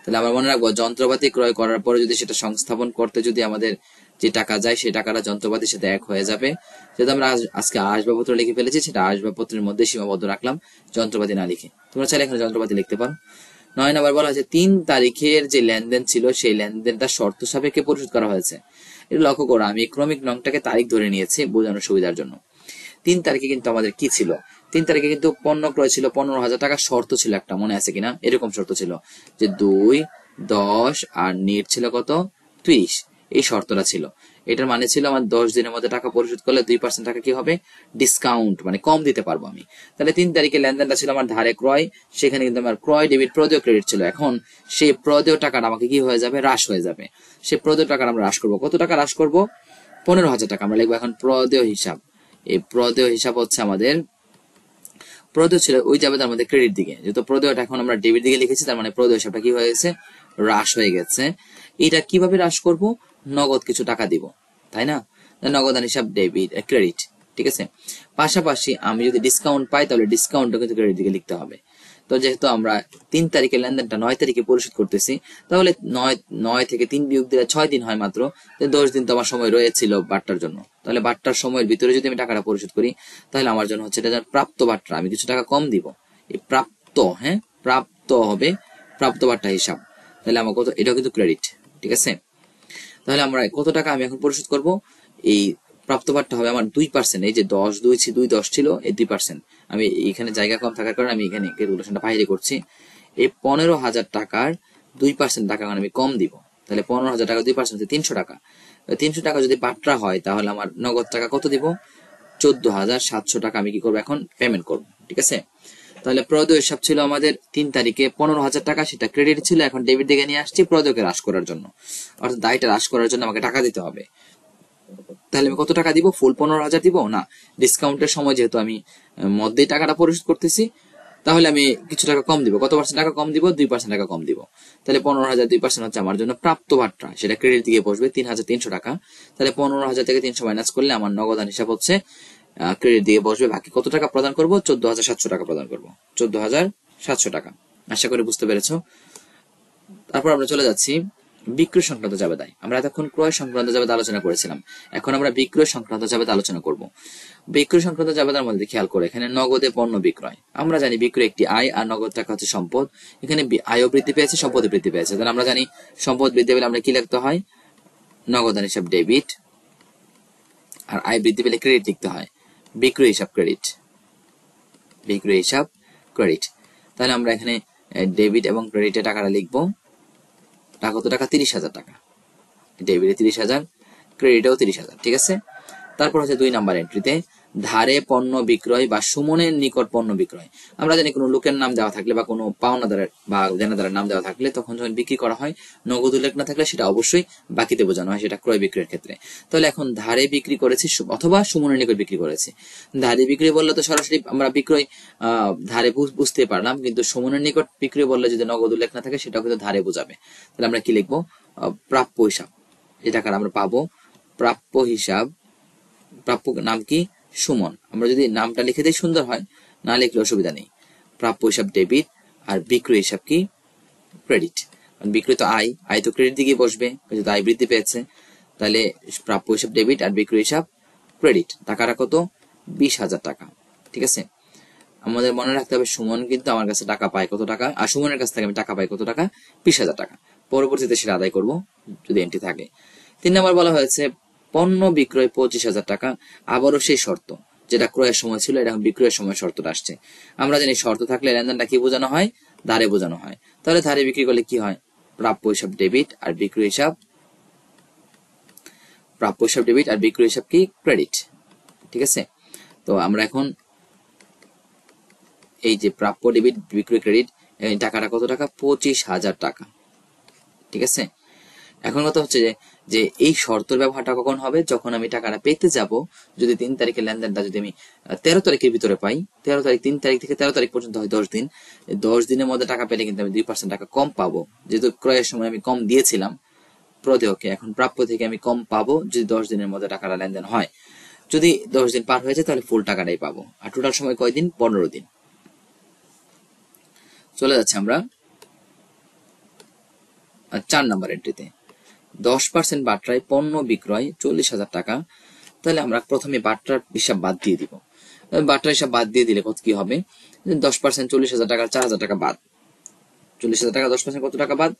তাহলে আমরা মনে রাখবো যন্ত্রপাতি ক্রয় করার পরে যদি সেটা সংস্থাপন করতে যদি আমাদের যে টাকা যায়, সেই টাকাটা যন্ত্রপাতির সাথে এক হয়ে যাবে। যেহেতু আমরা আজকে আসবাবপত্র লিখে ফেলেছি, সেটা আসবাবপত্রের মধ্যে সীমাবদ্ধ রাখলাম, যন্ত্রপাতি না লিখে। তোমরা চাইলে এখানে যন্ত্রপাতি লিখতে পারো। 9 নম্বর বলা হয়েছে 3 তারিখের যে লেনদেন ছিল, সেই লেনদেনটা শর্ত সাপেক্ষে পরিশোধ করা হয়েছে। এটা লক্ষ্য করো, আমি ক্রমিক নংটাকে তারিখ ধরে নিয়েছি বোঝানোর সুবিধার জন্য। 3 তারিখে কিন্তু আমাদের কি ছিল? 3 তারিখে কিন্তু পণ্য ক্রয় ছিল 15,000 টাকা, শর্ত ছিল একটা, মনে আছে কিনা? এরকম শর্ত ছিল যে 2, 10 আর নিট ছিল কত? 30, এই শর্তটা ছিল। এটার মানে ছিল আমার 10 দিনের মধ্যে টাকা পরিশোধ করলে 2% টাকা কি হবে, ডিসকাউন্ট, মানে কম দিতে পারবো আমি। তাহলে 3 তারিখে লেনদেনটা ছিল আমার ধারে ক্রয়, সেখানে কিন্তু আমার ক্রয় ডেবিট প্রদেয় ক্রেডিট ছিল। এখন সেই প্রদেয় টাকাটা আমাকে কি হয়ে যাবে, হ্রাস হয়ে যাবে। সেই প্রদেয় টাকাটা আমরা হ্রাস করবো, কত টাকা হ্রাস করবো, 15,000 টাকা। আমরা লিখবো এখন প্রদেয় হিসাব। এই প্রদেয় হিসাব হচ্ছে আমাদের, প্রদেয় ছিল ওই যাবে তার মধ্যে ক্রেডিট দিকে, যেহেতু প্রদেয়টা এখন আমরা ডেবিট দিকে লিখেছি, তার মানে প্রদেয় হিসাবটা কি হয়ে গেছে, হ্রাস হয়ে গেছে। এটা কিভাবে হ্রাস করব, নগদ কিছু টাকা দিব, তাই না, নগদান হিসাব ডেবিট ক্রেডিট, ঠিক আছে। পাশাপাশি আমি যদি ডিসকাউন্ট পাই তাহলে ডিসকাউন্টও কিন্তু ক্রেডিট দিকে লিখতে হবে। তো যেহেতু আমরা 3 তারিখে লেনদেনটা 9 তারিখে পরিশোধ করতেছি, তাহলে 9 থেকে 3 বিয়োগ দিলে 6 দিন হয় মাত্র, 10 দিন তো আমার সময় রয়েছিল বাট্টার জন্য। তাহলে বাট্টার সময়ের ভিতরে যদি আমি টাকাটা পরিশোধ করি, তাহলে আমার জন্য হচ্ছে এটা প্রাপ্ত বাট্টা, আমি কিছু টাকা কম দিব। এই প্রাপ্ত, হ্যাঁ প্রাপ্ত হবে, প্রাপ্ত বাট্টা হিসাব। তাহলে আমার কত, এটাও কিন্তু ক্রেডিট, ঠিক আছে। তাহলে আমরা কত টাকা আমি এখন পরিশোধ করব, এই প্রাপ্ত বাট্টা হবে আমার 2%। এই যে 10 ছিল, এই 2%। আমি এখানে জায়গা কম থাকার কারণে আমি এখানে ক্যালকুলেশনটা বাইরে করছি। এই 15,000 টাকার 2% টাকা আমি কম দিব। তাহলে 15,000 টাকা 2% 300 টাকা। 300 টাকা যদি বাট্টা হয় তাহলে আমার নগদ টাকা কত দিব, 14,700 টাকা আমি কি করবো, এখন পেমেন্ট করবো, ঠিক আছে। তাহলে প্রদেয় হিসাব ছিল আমাদের 3 তারিখে 15,000 টাকা, সেটা ক্রেডিট ছিল, এখন ডেবিট দিকে নিয়ে আসছি প্রদেয়কে হ্রাস করার জন্য, অর্থাৎ দায়টা হ্রাস করার জন্য আমাকে টাকা দিতে হবে। তাহলে আমি কত টাকা দিব, ফুল 15,000 দিব না, ডিসকাউন্টের সময় যেহেতু আমি মধ্যেই টাকাটা পরিশোধ করতেছি, তাহলে আমি কিছু টাকা কম দিব। কত পার্সেন্ট টাকা কম দিব, 2% টাকা কম দিব। তাহলে 15,000 2% হচ্ছে আমার জন্য প্রাপ্ত বাট্টা, সেটা ক্রেডিট দিকে বসবে 3,300 টাকা। তাহলে 15,000 থেকে 300 মাইনাস করলে আমার নগদান হিসাব হচ্ছে ক্রেডিট দিয়ে বসবে, বাকি কত টাকা প্রদান করব, 14,700 টাকা প্রদান করব, 14,700 টাকা। আশা করি বুঝতে পেরেছো। তারপর আমরা চলে যাচ্ছি বিক্রয় সংক্রান্ত জাবেদায়। আমরা এতক্ষণ ক্রয় সংক্রান্ত জাবেদা আলোচনা করেছিলাম, এখন আমরা বিক্রয় সংক্রান্ত জাবেদা আলোচনা করব। বিক্রয় সংক্রান্ত জাবেদার মধ্যে খেয়াল করে, এখানে নগদে পণ্য বিক্রয়, আমরা জানি বিক্রয় একটি আয় আর নগদ টাকা হচ্ছে সম্পদ। এখানে আয়ও বৃদ্ধি পেয়েছে, সম্পদও বৃদ্ধি পেয়েছে। তাহলে আমরা জানি সম্পদ বৃদ্ধি পেলে আমরা কি লিখতে হয়, নগদান হিসাব ডেবিট, আর আয় বৃদ্ধি পেলে ক্রেডিট লিখতে হয়, বিক্রয় হিসাব ক্রেডিট, বিক্রয় হিসাব ক্রেডিট। তাহলে আমরা এখানে ডেবিট এবং ক্রেডিটে টাকাটা লিখবো। কত টাকা, 30,000 টাকা, ডেবিটে 30,000, ক্রেডিটেও 30,000, ঠিক আছে। তারপর হচ্ছে 2 নাম্বার এন্ট্রিতে ধারে পণ্য বিক্রয় বা সুমনের নিকট পণ্য বিক্রয়। আমরা জানি কোনো লোকের নাম দেওয়া থাকলে বা কোনো পাওনাদারের বা দেনাদারের নাম দেওয়া থাকলে, তখন যখন বিক্রি করা হয়, নগদ উল্লেখ না থাকলে সেটা অবশ্যই বাকিতে বোঝানো হয়, সেটা ক্রয় বিক্রয়ের ক্ষেত্রে। তাহলে এখন ধারে বিক্রি করেছি অথবা সুমনের নিকট বিক্রি করেছি। ধারে বিক্রি বললে তো সরাসরি আমরা বিক্রয় ধারে বুঝতে পারলাম, কিন্তু সুমনের নিকট বিক্রি বললে যদি নগদ উল্লেখ না থাকে সেটাও কিন্তু ধারে বোঝাবে। তাহলে আমরা কি লিখবো, প্রাপ্য হিসাব, যে টাকাটা আমরা পাবো, প্রাপ্য হিসাব, প্রাপ্য নাম কি, সুমন। আমরা যদি নামটা লিখে দিই সুন্দর হয়, না লিখলে অসুবিধা নেই। প্রাপ্য হিসাব ডেবিট, আর বিক্রয় হিসাব কি, ক্রেডিট। বিক্রয় তো আয়, আয় তো ক্রেডিট দিকে বসবে, যেহেতু আয় বৃদ্ধি পেয়েছে। তাহলে প্রাপ্য হিসাব ডেবিট আর বিক্রয় হিসাব ক্রেডিট। টাকাটা কত, 20,000 টাকা, ঠিক আছে। আমাদের মনে রাখতে হবে সুমন কিন্তু আমার কাছে টাকা পায় কত টাকা, আর সুমনের কাছ থেকে আমি টাকা পাই কত টাকা, 20,000 টাকা। পরবর্তীতে সেটা আদায় করব যদি এন্ট্রি থাকে। 3 নম্বর বলা হয়েছে পণ্য বিক্রয় 25,000 টাকা। আবারও সেই শর্ত, যেটা ক্রয়ের সময় ছিল, এটা বিক্রয়ের সময় শর্তটা আসছে। আমরা জানি শর্ত থাকলে লেনদেনটা কি বোঝানো হয়, ধারে বোঝানো হয়। তাহলে ধারে বিক্রি করলে কি হয়, প্রাপ্য হিসাব ডেবিট আর বিক্রয় হিসাব, প্রাপ্য হিসাব ডেবিট আর বিক্রয় হিসাব কি, ক্রেডিট, ঠিক আছে। তো আমরা এখন এই যে প্রাপ্য ডেবিট বিক্রয় ক্রেডিট, এই টাকাটা কত টাকা, 25,000 টাকা, ঠিক আছে। এখন কথা হচ্ছে যে এই শর্তের ব্যবহারটা কখন হবে, যখন আমি টাকাটা পেতে যাব। যদি 3 তারিখের লেনদেনটা যদি আমি 13 তারিখের ভিতরে পাই, 13 তারিখ, 3 তারিখ থেকে 13 তারিখ পর্যন্ত হয় 10 দিন, 10 দিনের মধ্যে টাকা পেলে কিন্তু আমি 2% টাকা কম পাবো, যেহেতু ক্রয়ের সময় আমি কম দিয়েছিলাম প্রদেয়কে। এখন প্রাপ্য থেকে আমি কম পাবো যদি 10 দিনের মধ্যে টাকাটা লেনদেন হয়। যদি 10 দিন পার হয়ে যায় তাহলে ফুল টাকাটাই পাবো। আর টোটাল সময় কয় দিন, 15 দিন। চলে যাচ্ছে আমরা 4 নাম্বার এন্ট্রিতে, 10% বাট্রায় পণ্য বিক্রয় 40,000 টাকা। তাহলে আমরা প্রথমে বাট্রার হিসাব বাদ দিয়ে দিব। বাট্রার হিসাব বাদ দিয়ে দিলে কত কি হবে, 10% 40,000 টাকা, 4,000 টাকা বাদ। 40,000 টাকা 10% কত টাকা বাদ,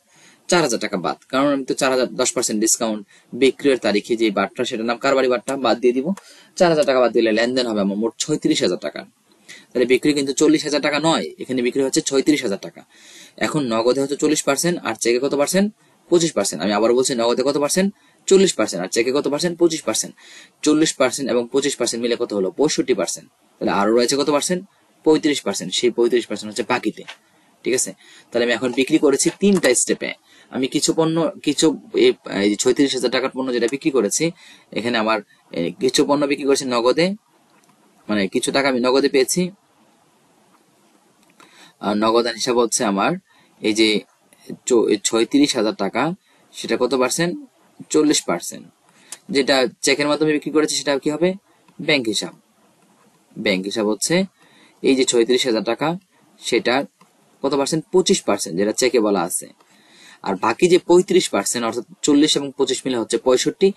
4,000 টাকা বাদ। কারণ আমি তো 4,000 10% ডিসকাউন্ট বিক্রয়ের তারিখে যে বাট্রা, সেটার নাম কারবারি বাট্রা, বাদ দিয়ে দিব। 4,000 টাকা বাদ দিলে লেনদেন হবে আমার মোট 36,000 টাকা। তাহলে বিক্রি কিন্তু 40,000 টাকা নয়, এখানে বিক্রি হচ্ছে 36,000 টাকা। এখন নগদে হচ্ছে 40% আর চেকে কত পার্সেন্ট, 25%। আমি আবার বলছি, নগদে কত পার্সেন্ট? 40%। আর চেকে কত পার্সেন্ট? 25%। 40% এবং 25% মিলে কত হলো? 65%। তাহলে আরো রয়েছে কত পার্সেন্ট? 35%। সেই 35% হচ্ছে বাকিতে। ঠিক আছে, তাহলে আমি এখন বিক্রি করেছি 3টা স্টেপে। আমি কিছু পণ্য, কিছু এই 36,000 টাকার পণ্য যেটা বিক্রি করেছি, এখানে আমার কিছু পণ্য বিক্রি করেছি নগদে, মানে কিছু টাকা আমি নগদে পেয়েছি। আর নগদান হিসাব হচ্ছে আমার এই যে 36,000 টাকা, সেটা কত পার্সেন্ট? 40%। যেটা চেকের মাধ্যমে বিক্রি করেছি সেটা কি হবে? ব্যাংক হিসাব। ব্যাংক হিসাব হচ্ছে এই যে 36,000 টাকা, সেটার কত পার্সেন্ট? 25%, যেটা চেকে বলা আছে। আর বাকি যে 35%, অর্থাৎ 40 এবং 25 মিলে হচ্ছে 65।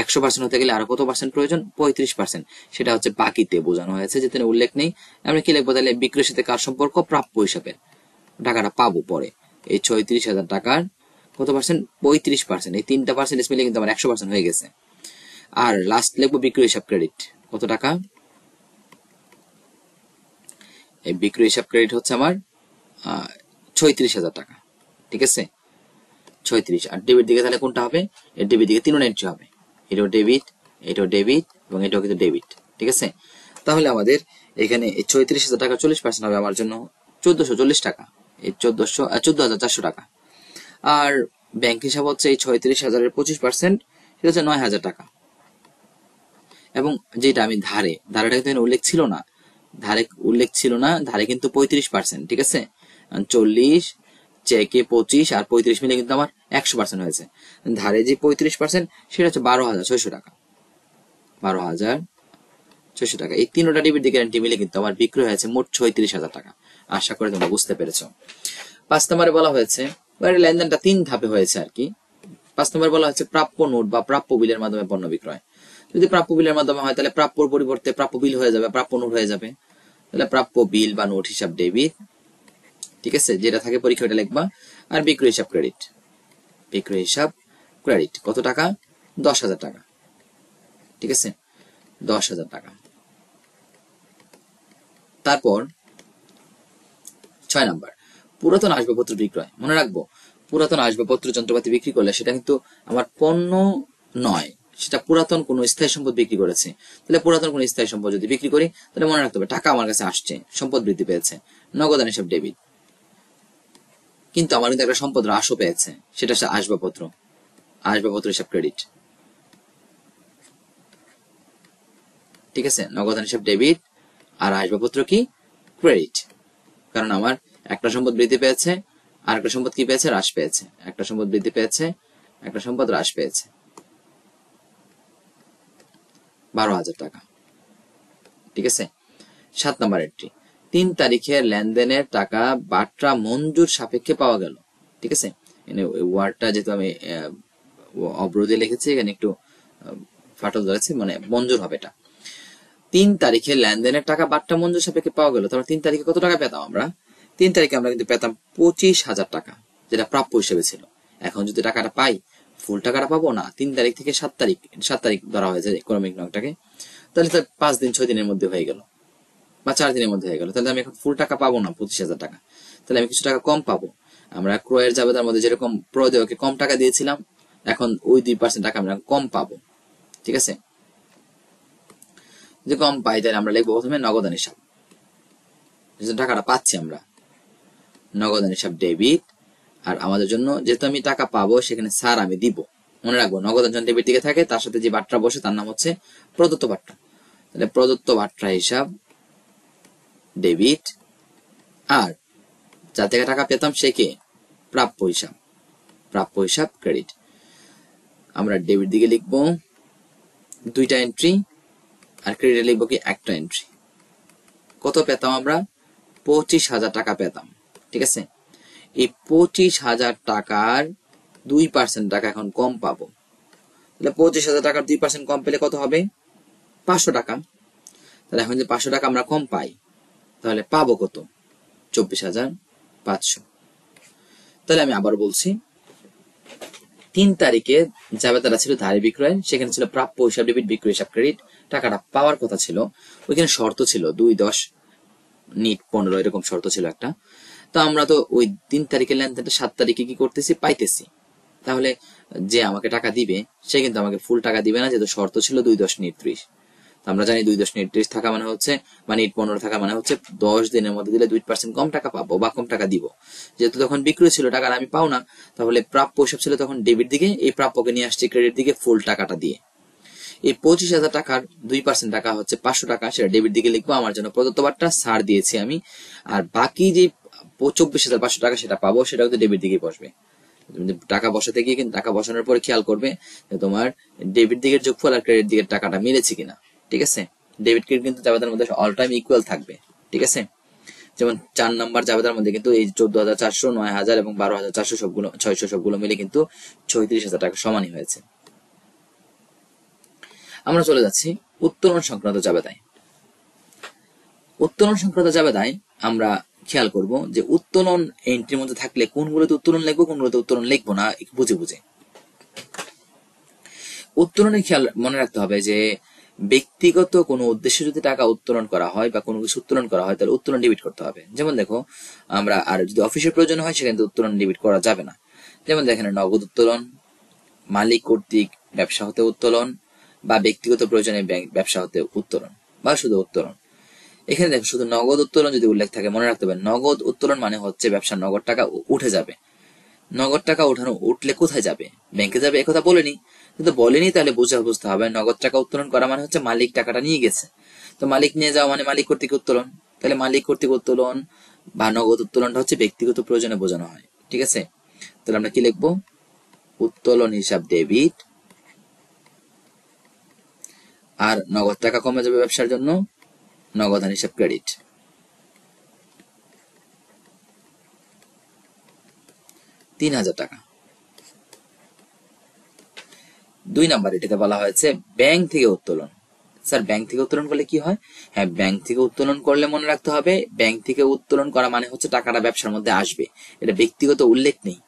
100% হতে গেলে আরো কত পার্সেন্ট প্রয়োজন? 35%। সেটা হচ্ছে বাকিতে বোঝানো হয়েছে, যেখানে উল্লেখ নেই। আমরা কি লিখবো তাহলে? বিক্রয়ের সাথে কার সম্পর্ক? প্রাপ্য হিসাবে টাকাটা পাবো পরে। এই 36,000 টাকার কত পার্সেন্ট? 35%। এই 3টা পার্সেন্টেজ মিলে কিন্তু আমার 100% হয়ে গেছে। আর লাস্ট লিখবো বিক্রয় হিসাব ক্রেডিট। কত টাকা? এই বিক্রয় হিসাব ক্রেডিট হচ্ছে আমার 36,000 টাকা। ঠিক আছে, 36। আর ডেবিট দিকে তাহলে কোনটা হবে? এর ডেবিট দিকে 3টা এন্ট্রি হবে। এটাও ডেবিট, এটাও ডেবিট এবং এটাও কিন্তু ডেবিট। ঠিক আছে, তাহলে আমাদের এখানে এই 36,000 টাকা 40% হবে আমার জন্য 1440 টাকা। এই 14,400 টাকা। আর ব্যাংক হিসাব হচ্ছে এই 36,000-এর 25%, সেটা হচ্ছে 9,000 টাকা। এবং যেটা আমি ধারেটা কিন্তু উল্লেখ ছিল না, ধারে কিন্তু 35%। ঠিক আছে, 40, চেকে 25 আর 35 মিলে কিন্তু আমার 100% হয়েছে। ধারে যে 35% সেটা হচ্ছে 12,600 টাকা। 12,600 টাকা। এই 3টা ডেবিট দিয়ে গ্যারান্টি মিলে কিন্তু আমার বিক্রয় হয়েছে মোট 36,000 টাকা। আশা করি তোমরা বুঝতে পেরেছো। 5 নম্বরে বলা হয়েছে, লেনদেনটা 3 ধাপে হয়েছে আর কি। 5 নম্বরে বলা হচ্ছে প্রাপ্য নোট বা প্রাপ্য বিলের মাধ্যমে পণ্য বিক্রয়। যদি প্রাপ্য বিলের মাধ্যমে হয় তাহলে প্রাপ্যর পরিবর্তে প্রাপ্য বিল হয়ে যাবে, প্রাপ্য নোট হয়ে যাবে। তাহলে প্রাপ্য বিল বা নোট হিসাব ডেবিট। ঠিক আছে, যেটা থাকে পরীক্ষা ওটা লিখবা। আর বিক্রয় হিসাব ক্রেডিট। বিক্রয় হিসাব ক্রেডিট কত টাকা? 10,000 টাকা। ঠিক আছে, 10,000 টাকা। তারপর 6 নাম্বার, পুরাতন আসবাবপত্র বিক্রয়। মনে রাখবো, পুরাতন আসবাবপত্র যন্ত্রপাতি বিক্রি করলে সেটা কিন্তু আমার পণ্য নয়, সেটা পুরাতন কোনো স্থায়ী সম্পদ বিক্রি করেছে। তাহলে পুরাতন কোনো স্থায়ী সম্পদ যদি বিক্রি করি, তাহলে মনে রাখতে হবে টাকা আমার কাছে আসছে, সম্পদ বৃদ্ধি পেয়েছে, নগদান হিসাব ডেবিট। কিন্তু আমার কিন্তু একটা সম্পদ হ্রাসও পেয়েছে, সেটা আসবাবপত্র, আসবাবপত্র হিসাব ক্রেডিট। ঠিক আছে, নগদান হিসাব ডেবিট আর আসবাবপত্র কি? ক্রেডিট। কারণ আমার একটা সম্পদ বৃদ্ধি পেয়েছে, আর একটা সম্পদ কি পেয়েছে? হ্রাস পেয়েছে। একটা সম্পদ বৃদ্ধি পেয়েছে, একটা সম্পদ হ্রাস পেয়েছে। 12,000 টাকা। ঠিক আছে, 7 নম্বর এন্ট্রি, 3 তারিখের লেনদেনের টাকা বাট্রা মঞ্জুর সাপেক্ষে পাওয়া গেল। ঠিক আছে, ওয়ার্ডটা যেহেতু আমি অবরোধে লিখেছি, এখানে একটু ফাটল ধরেছে, মানে মঞ্জুর হবে এটা। 3 তারিখে লেনদেনের টাকা বাট্টা মঞ্জুর সাপেক্ষে পাওয়া গেল। তারপর 3 তারিখে কত টাকা পেতাম আমরা? 3 তারিখে আমরা কিন্তু পেতাম 25,000 টাকা, যেটা প্রাপ্য হিসেবে ছিল। এখন যদি টাকাটা পাই, ফুল টাকাটা পাবো না। 3 তারিখ থেকে 7 তারিখ ধরা হয়েছে ইকোনমিক নংটাকে, তাহলে 5 দিন 6 দিনের মধ্যে হয়ে গেল, বা 4 দিনের মধ্যে হয়ে গেল। তাহলে আমি এখন ফুল টাকা পাবো না 25,000 টাকা, তাহলে আমি কিছু টাকা কম পাবো। আমরা ক্রয়ের জাবেদার মধ্যে যেরকম প্রদেয়কে কম টাকা দিয়েছিলাম, এখন ওই 2% টাকা আমরা কম পাবো। ঠিক আছে, যে কম পাই, তাহলে আমরা লিখবো প্রথমে নগদান হিসাব। টাকাটা পাচ্ছি আমরা, নগদান হিসাব ডেবিট। আর আমাদের জন্য যেহেতু আমি টাকা পাবো, সেখানে স্যার আমি দিব। মনে রাখবো, নগদান যখন ডেবিট দিকে থাকে, তার সাথে যে বাট্টা বসে তার নাম হচ্ছে প্রদত্ত বাট্টা। তাহলে প্রদত্ত বাট্টা হিসাব ডেবিট। আর যার থেকে টাকা পেতাম সে কে? প্রাপ্য হিসাব, প্রাপ্য হিসাব ক্রেডিট। আমরা ডেবিট দিকে লিখবো 2টা এন্ট্রি, আর ক্রেডিটে লিখবো কি? 1টা এন্ট্রি। কত পেতাম আমরা? 25,000 টাকা পেতাম। ঠিক আছে, এই 25,000 টাকার 2% টাকা এখন কম পাবো। তাহলে 25,000 টাকার 2% কম পেলে কত হবে? 500 টাকা। তাহলে এখন যে 500 টাকা আমরা কম পাই, তাহলে পাবো কত? 24,500। তাহলে আমি আবার বলছি, 3 তারিখে জাবেদাটা ছিল ধারে বিক্রয়, সেখানে ছিল প্রাপ্য হিসাব ডেবিট, বিক্রয় হিসাব ক্রেডিট। টাকাটা পাওয়ার কথা ছিল, ওইখানে শর্ত ছিল 2, 10, নিট 15, এরকম শর্ত ছিল একটা। তো আমরা তো ওই 3 তারিখের লেনদেনটা 7 তারিখে কি করতেছি? পাইতেছি। তাহলে যে আমাকে টাকা দিবে সে কিন্তু আমাকে ফুল টাকা দিবে না, যেহেতু শর্ত ছিল 2.39। আমরা জানি 2.39 থাকা মানে হচ্ছে, মানে 15 থাকা মানে হচ্ছে 10 দিনের মধ্যে দিলে 2% কম টাকা পাবো বা কম টাকা দিব। যেহেতু তখন বিক্রয় ছিল, টাকা আমি পাও না, তাহলে প্রাপ্য হিসাব ছিল তখন ডেবিট দিকে, এই প্রাপ্যকে নিয়ে আসছে ক্রেডিট দিকে ফুল টাকাটা দিয়ে। এই 25,000 টাকার 2% টাকা হচ্ছে 500 টাকা, সেটা ডেবিট দিকে লিখবো, আমার জন্য প্রদত্ত বারটা ছাড় দিয়েছি আমি। আর বাকি যে 24,500 টাকা সেটা পাবো, সেটা কিন্তু ডেবিট দিকে বসবে। টাকা বসাতে গিয়ে কিন্তু টাকা বসানোর পরে খেয়াল করবে যে তোমার ডেবিট দিকের যোগফল আর ক্রেডিট দিকের টাকাটা মিলেছে কিনা। ঠিক আছে, ডেবিট ক্রেডিট কিন্তু জাবেদার মধ্যে অল টাইম ইকুয়াল থাকবে। ঠিক আছে, যেমন 4 নাম্বার জাবেদার মধ্যে কিন্তু এই 14,400, 9,000 এবং 12,400 সবগুলো 600 সবগুলো মিলে কিন্তু 36,000 টাকা সমানই হয়েছে। আমরা চলে যাচ্ছি উত্তোলন সংক্রান্ত জাবেদায়। উত্তোলন সংক্রান্ত জাবেদায় আমরা খেয়াল করব যে উত্তোলন এন্ট্রির মধ্যে থাকলে কোনগুলোতে উত্তোলন লিখবো, কোনগুলোতে উত্তোলন লিখবো না, বুঝে বুঝে। উত্তোলনের খেয়াল মনে রাখতে হবে যে ব্যক্তিগত কোনো উদ্দেশ্যে যদি টাকা উত্তোলন করা হয় বা কোনো কিছু উত্তোলন করা হয়, তাহলে উত্তোলন ডেবিট করতে হবে। যেমন দেখো, আমরা আর যদি অফিসের প্রয়োজন হয় সেখানে উত্তোলন ডেবিট করা যাবে না। যেমন দেখেন, নগদ উত্তোলন, মালিক কর্তৃক ব্যবসা হতে উত্তোলন, বা ব্যক্তিগত প্রয়োজনে ব্যবসা হতে উত্তোলন, বা শুধু উত্তোলন। এখানে দেখো শুধু নগদ উত্তোলন যদি উল্লেখ থাকে, মনে রাখতে হবে নগদ উত্তোলন মানে হচ্ছে ব্যবসার নগদ টাকা উঠে যাবে। নগদ টাকা উঠলে কোথায় যাবে? ব্যাংকে যাবে, একথা বলেনি, কিন্তু বলেনি, তাহলে বুঝতে হবে নগদ টাকা উত্তোলন করা মানে হচ্ছে মালিক টাকাটা নিয়ে গেছে। তো মালিক নিয়ে যাওয়া মানে মালিক কর্তৃক উত্তোলন, তাহলে মালিক কর্তৃক উত্তোলন বা নগদ উত্তোলনটা হচ্ছে ব্যক্তিগত প্রয়োজনে বোঝানো হয়। ঠিক আছে, তাহলে আমরা কি লিখবো? উত্তোলন হিসাব ডেবিট, আর নগদ টাকা কমে যাবে ব্যবসার জন্য, নগদান হিসাব ক্রেডিট। 3,000 টাকা। 2 নাম্বার, এটাতে বলা হয়েছে ব্যাংক থেকে উত্তোলন। স্যার ব্যাংক থেকে উত্তোলন করলে কি হয়? হ্যাঁ, ব্যাংক থেকে উত্তোলন করলে মনে রাখতে হবে ব্যাংক থেকে উত্তোলন করা মানে হচ্ছে টাকাটা ব্যবসার মধ্যে আসবে, এটা ব্যক্তিগত উল্লেখ নেই।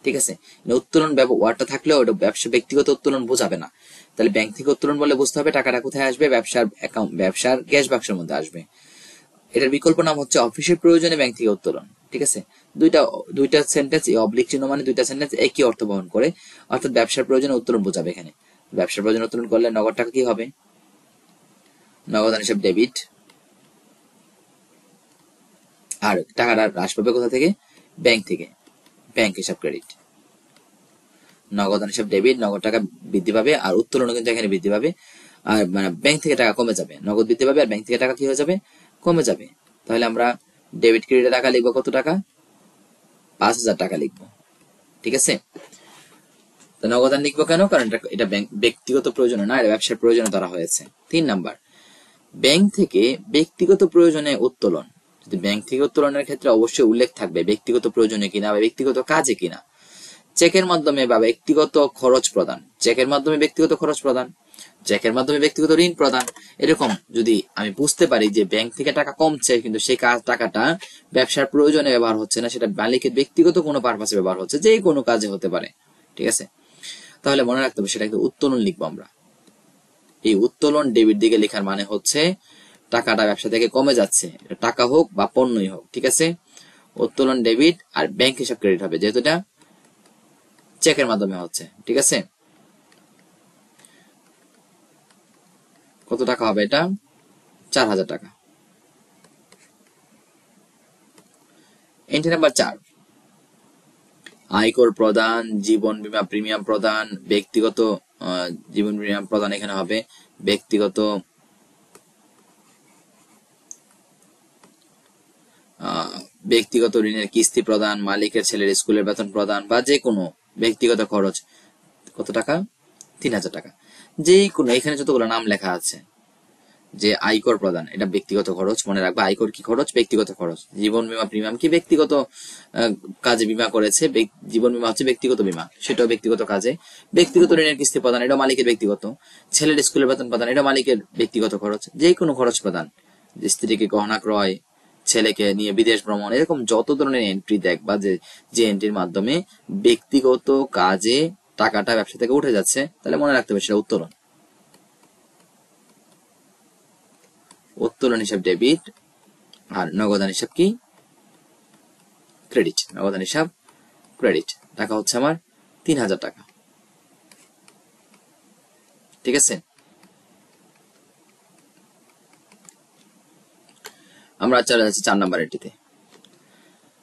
ঠিক আছে, উত্তোলন ওয়ার্ডটা থাকলেও ওটা ব্যবসা ব্যক্তিগত উত্তোলন বোঝাবে না। তাহলে ব্যাংক থেকে উত্তোলন বলে বুঝতে হবে টাকাটা কোথায় আসবে? ব্যবসার অ্যাকাউন্ট, ব্যবসার ক্যাশ বাক্সের মধ্যে আসবে। এটার বিকল্প নাম হচ্ছে অফিসের প্রয়োজনে ব্যাংক থেকে উত্তোলন। ঠিক আছে, দুইটা সেন্টেন্স, এই অবলিক চিহ্ন মানে দুইটা সেন্টেন্স একই অর্থ বহন করে, অর্থাৎ ব্যবসার প্রয়োজনে উত্তোলন বোঝাবে। এখানে ব্যবসার প্রয়োজনে উত্তোলন করলে নগদ টাকা কি হবে? নগদান হিসাব ডেবিট, আর টাকাটা হ্রাস পাবে কোথা থেকে? ব্যাংক থেকে, ব্যাংক হিসাব ক্রেডিট। নগদান হিসাব ডেবিট, নগদ টাকা বৃদ্ধি পাবে, আর উত্তোলনও কিন্তু এখানে বৃদ্ধি পাবে। আর মানে ব্যাংক থেকে টাকা কমে যাবে, নগদ বৃদ্ধি পাবে আর ব্যাংক থেকে টাকা কি হয়ে যাবে? কমে যাবে। তাহলে আমরা ডেবিট ক্রেডিটে টাকা লিখবো কত টাকা? 5,000 টাকা লিখবো। ঠিক আছে, নগদান লিখবো কেন? কারণ এটা ব্যক্তিগত প্রয়োজনে না, এটা ব্যবসার প্রয়োজনে ধরা হয়েছে। 3 নাম্বার, ব্যাংক থেকে ব্যক্তিগত প্রয়োজনে উত্তোলন। যদি ব্যাংক থেকে উত্তোলনের ক্ষেত্রে অবশ্যই উল্লেখ থাকবে ব্যক্তিগত প্রয়োজনে কিনা বা ব্যক্তিগত কাজে কিনা। চেকের মাধ্যমে বা ব্যক্তিগত খরচ প্রদান, চেকের মাধ্যমে ব্যক্তিগত খরচ প্রদান, চেকের মাধ্যমে ব্যক্তিগত ঋণ প্রদান। এরকম যদি আমি বুঝতে পারি যে ব্যাংক থেকে টাকা কমছে কিন্তু সেই টাকাটা ব্যবসার প্রয়োজনে ব্যবহার হচ্ছে না, সেটা মালিকের ব্যক্তিগত কোনো পারপাসে ব্যবহার হচ্ছে, যে কোনো কাজে হতে পারে। ঠিক আছে, তাহলে মনে রাখতে হবে সেটা কিন্তু উত্তোলন লিখবো আমরা। এই উত্তোলন ডেবিট দিকে লেখার মানে হচ্ছে টাকাটা ব্যবসা থেকে কমে যাচ্ছে, টাকা হোক বা পণ্যই হোক। ঠিক আছে, উত্তোলন ডেবিট আর ব্যাংক হিসাব ক্রেডিট হবে, যেহেতু এটা চেকের মাধ্যমে হচ্ছে। ঠিক আছে, কত টাকা হবে এটা? 4,000 টাকা। এন্ট্রি নাম্বার 4, আয়কর প্রদান, জীবন বীমা প্রিমিয়াম প্রদান, ব্যক্তিগত জীবন প্রিমিয়াম প্রদান এখানে হবে ব্যক্তিগত ব্যক্তিগত ঋণের কিস্তি প্রদান, মালিকের ছেলের স্কুলের বেতন প্রদান, বা যে কোনো ব্যক্তিগত খরচ। কত টাকা? 3,000 টাকা। যে কোনো, এখানে যতগুলো নাম লেখা আছে, যে আয়কর প্রদান এটা ব্যক্তিগত খরচ, মনে রাখবা আয়কর কি খরচ? ব্যক্তিগত খরচ। জীবন বীমা প্রিমিয়াম কি? ব্যক্তিগত কাজে বীমা করেছে, জীবন বীমা হচ্ছে ব্যক্তিগত বীমা, সেটাও ব্যক্তিগত কাজে। ব্যক্তিগত ঋণের কিস্তি প্রদান, এটা মালিকের ব্যক্তিগত। ছেলের স্কুলের বেতন প্রদান, এটা মালিকের ব্যক্তিগত খরচ। যে কোনো খরচ প্রদান, স্ত্রীকে গহনা ক্রয়, ছেলেকে নিয়ে বিদেশ ভ্রমণ, এরকম যত ধরনের এন্ট্রি দেখবা যে এন্ট্রির মাধ্যমে ব্যক্তিগত কাজে টাকাটা ব্যবসা থেকে উঠে যাচ্ছে, তাহলে মনে রাখতে হবে সেটা উত্তোলন। উত্তোলন হিসাব ডেবিট, আর নগদান হিসাব কি? ক্রেডিট। নগদান হিসাব ক্রেডিট। টাকা হচ্ছে আমার 3,000 টাকা। ঠিক আছে, আমরা চলে যাচ্ছি 4 নাম্বার এটিতে।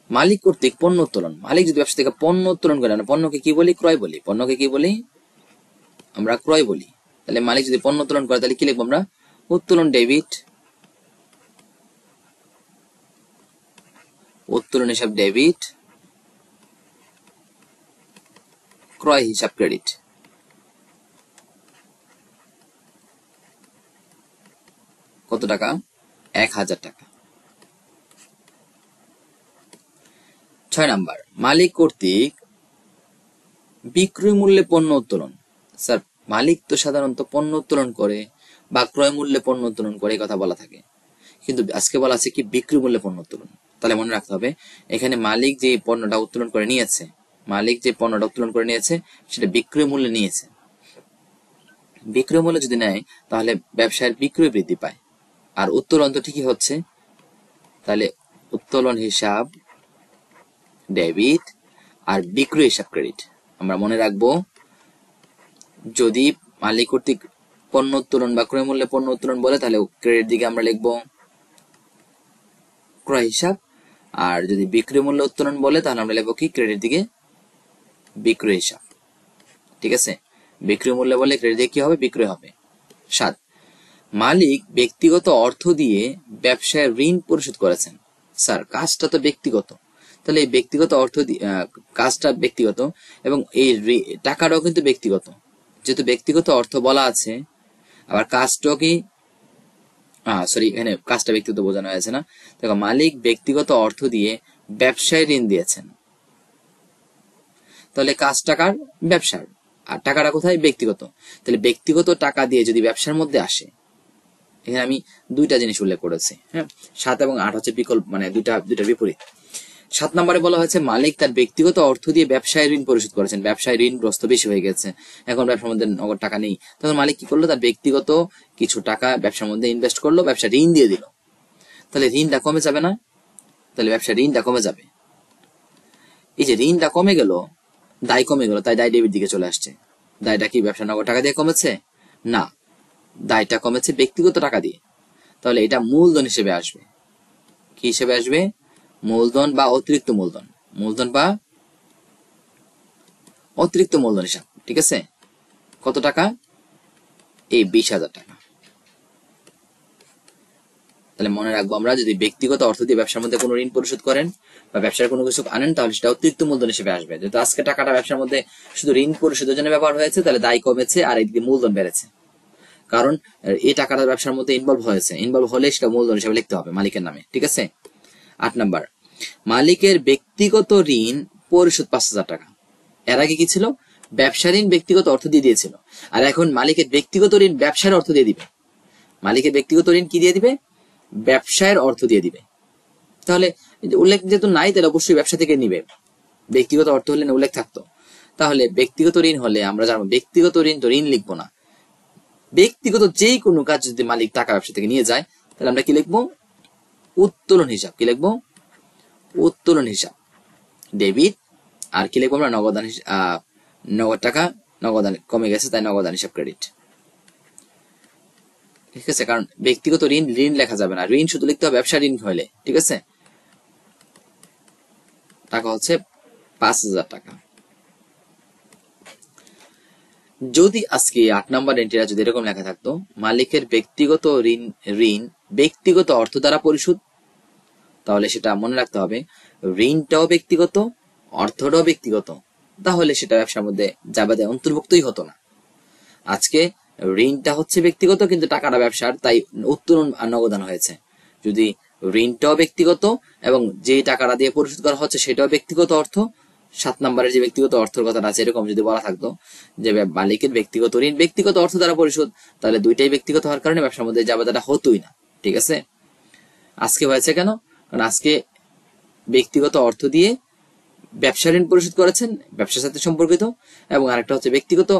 মালিক কর্তৃক পণ্য উত্তোলন। মালিক যদি ব্যবসা থেকে পণ্য উত্তোলন করে, পণ্যকে কি বলি? ক্রয় বলি। পণ্যকে কি বলি? আমরা ক্রয় বলি। তাহলে মালিক যদি পণ্য উত্তোলন করে তাহলে কি লিখবো আমরা? উত্তোলন ডেবিট, উত্তোলন হিসাব ডেবিট, ক্রয় হিসাব ক্রেডিট। কত টাকা? 1,000 টাকা। 6 নাম্বার, মালিক কর্তৃক বিক্রয় মূল্যে পণ্য উত্তোলন। স্যার, মালিক তো সাধারণত পণ্য উত্তোলন করে বা ক্রয় মূল্যে পণ্য উত্তোলন করে এই কথা বলা থাকে, কিন্তু আজকে বলা আছে কি বিক্রয় মূল্যে পণ্য উত্তোলন। তাহলে মনে রাখতে হবে এখানে মালিক যে পণ্যটা উত্তোলন করে নিয়েছে, মালিক যে পণ্যটা উত্তোলন করে নিয়েছে সেটা বিক্রয় মূল্যে নিয়েছে। বিক্রয় মূল্য যদি নেয় তাহলে ব্যবসায়ের বিক্রয় বৃদ্ধি পায়, আর উত্তোলন তো ঠিকই হচ্ছে। তাহলে উত্তোলন হিসাব ডেবিট আর বিক্রয় হিসাব ক্রেডিট। আমরা মনে রাখবো যদি মালিক কর্তৃক পণ্য উত্তোলন বা ক্রয় মূল্যে পণ্য উত্তোলন বলে তাহলে ক্রেডিট দিকে আমরা লিখবো ক্রয় হিসাব, আর যদি বিক্রয় মূল্য উত্তোলন বলে তাহলে আমরা লিখবো কি? ক্রেডিট দিকে বিক্রয় হিসাব। ঠিক আছে, বিক্রয় মূল্য বলে ক্রেডিট দিকে কি হবে? বিক্রয় হবে। 7, মালিক ব্যক্তিগত অর্থ দিয়ে ব্যবসায় ঋণ পরিশোধ করেছেন। স্যার, কাজটা তো ব্যক্তিগত, তাহলে এই ব্যক্তিগত অর্থ কাজটা ব্যক্তিগত এবং এই টাকাটাও কিন্তু ব্যক্তিগত। যেহেতু ব্যক্তিগত অর্থ বলা আছে, আবার কাজটাও কি সরি, এখানে কাজটা ব্যক্তিগত বোঝানো হয়েছে না। দেখো, মালিক ব্যক্তিগত অর্থ দিয়ে ব্যবসায় ঋণ দিয়েছেন, তাহলে কাজ টাকার ব্যবসার, আর টাকাটা কোথায়? ব্যক্তিগত। তাহলে ব্যক্তিগত টাকা দিয়ে যদি ব্যবসার মধ্যে আসে, এখানে আমি দুইটা জিনিস উল্লেখ করেছি। হ্যাঁ, 7 এবং 8 হচ্ছে বিকল্প, মানে দুইটা বিপরীত। 7 নম্বরে বলা হয়েছে মালিক তার ব্যক্তিগত অর্থ দিয়ে ব্যবসায় ঋণ পরিশোধ করেছেন। ব্যবসায় ঋণগ্রস্ত বেশি হয়ে গেছে, এখন ব্যবসার মধ্যে নগদ টাকা নেই, তখন মালিক কি করলো? তার ব্যক্তিগত কিছু টাকা ব্যবসার মধ্যে ইনভেস্ট করলো, ব্যবসা ঋণ দিয়ে দিল। তাহলে ঋণটা কমে যাবে না? তাহলে ব্যবসা ঋণটা কমে যাবে। এই যে ঋণটা কমে গেল, দায় কমে গেল, তাই দায় ডেবিট দিকে চলে আসছে। দায়টা কি ব্যবসা নগদ টাকা দিয়ে কমেছে? না, দায়টা কমেছে ব্যক্তিগত টাকা দিয়ে। তাহলে এটা মূলধন হিসেবে আসবে। কি হিসেবে আসবে? মূলধন বা অতিরিক্ত মূলধন, মূলধন বা অতিরিক্ত মূলধন হিসাব। ঠিক আছে, কত টাকা? এই 20,000 টাকা। তাহলে মনে রাখবো আমরা যদি ব্যক্তিগত অর্থ দিয়ে ব্যবসার মধ্যে কোনো ঋণ পরিশোধ করেন বা ব্যবসার কোনো কিছু আনেন তাহলে সেটা অতিরিক্ত মূলধন হিসেবে আসবে। যেহেতু আজকে টাকাটা ব্যবসার মধ্যে শুধু ঋণ পরিশোধের জন্য ব্যবহার হয়েছে, তাহলে দায় কমেছে আর এদিকে মূলধন বেড়েছে, কারণ এই টাকাটা ব্যবসার মধ্যে ইনভলভ হয়েছে। ইনভলভ হলে সেটা মূলধন হিসেবে লিখতে হবে মালিকের নামে। ঠিক আছে, 8 নাম্বার, মালিকের ব্যক্তিগত ঋণ পরিশোধ 5,000 টাকা। এর আগে কি ছিল? ব্যবসা ঋণ ব্যক্তিগত অর্থ দিয়ে দিয়েছিল, আর এখন মালিকের ব্যক্তিগত ঋণ ব্যবসার অর্থ দিয়ে দিবে। মালিকের ব্যক্তিগত ঋণ কি দিয়ে দিবে? ব্যবসায়ের অর্থ দিয়ে দিবে। তাহলে উল্লেখ যেহেতু নাই, তাহলে অবশ্যই ব্যবসা থেকে নিবে। ব্যক্তিগত অর্থ হলে উল্লেখ থাকতো। তাহলে ব্যক্তিগত ঋণ হলে আমরা জানবো ব্যক্তিগত ঋণ তো ঋণ লিখবো না, ব্যক্তিগত যে কোনো কাজ যদি মালিক টাকা ব্যবসা থেকে নিয়ে যায় তাহলে আমরা কি লিখবো? উত্তোলন হিসাব। কি লিখবো? উত্তোলন হিসাব ডেবিট। আর কি লিখবো আমরা? নগদান, নগদ টাকা নগদান কমে গেছে তাই নগদান হিসাব ক্রেডিট। ঠিক আছে, কারণ ব্যক্তিগত ঋণ লেখা যাবে না, ঋণ শুধু লিখতে হবে ব্যবসা ঋণ হলে। ঠিক আছে, টাকা হচ্ছে 5,000 টাকা। যদি আজকে 8 নম্বর এন্ট্রিটা যদি এরকম লেখা থাকতো, মালিকের ব্যক্তিগত ঋণ ব্যক্তিগত অর্থ দ্বারা পরিশোধ, তাহলে সেটা মনে রাখতে হবে ঋণটাও ব্যক্তিগত, অর্থটাও ব্যক্তিগত, তাহলে সেটা ব্যবসার মধ্যে যাবে অন্তর্ভুক্তই হতো না। আজকে ঋণটা হচ্ছে ব্যক্তিগত কিন্তু টাকাটা ব্যবসার, তাই উত্তোলন আর নগদান হয়েছে। যদি ঋণটাও ব্যক্তিগত এবং যে টাকাটা দিয়ে পরিশোধ করা হচ্ছে সেটাও ব্যক্তিগত অর্থ, 7 নম্বরের যে ব্যক্তিগত অর্থের কথাটা আছে এরকম যদি বলা থাকতো যে মালিকের ব্যক্তিগত ঋণ ব্যক্তিগত অর্থ দ্বারা পরিশোধ, তাহলে দুইটাই ব্যক্তিগত হওয়ার কারণে ব্যবসার মধ্যে যাবাদাটা হতোই না। ঠিক আছে, আজকে হয়েছে কেন? কারণ আজকে ব্যক্তিগত অর্থ দিয়ে ব্যবসা ঋণ পরিশোধ করেছেন, ব্যবসার সাথে সম্পর্কিত, এবং আরেকটা হচ্ছে ব্যক্তিগত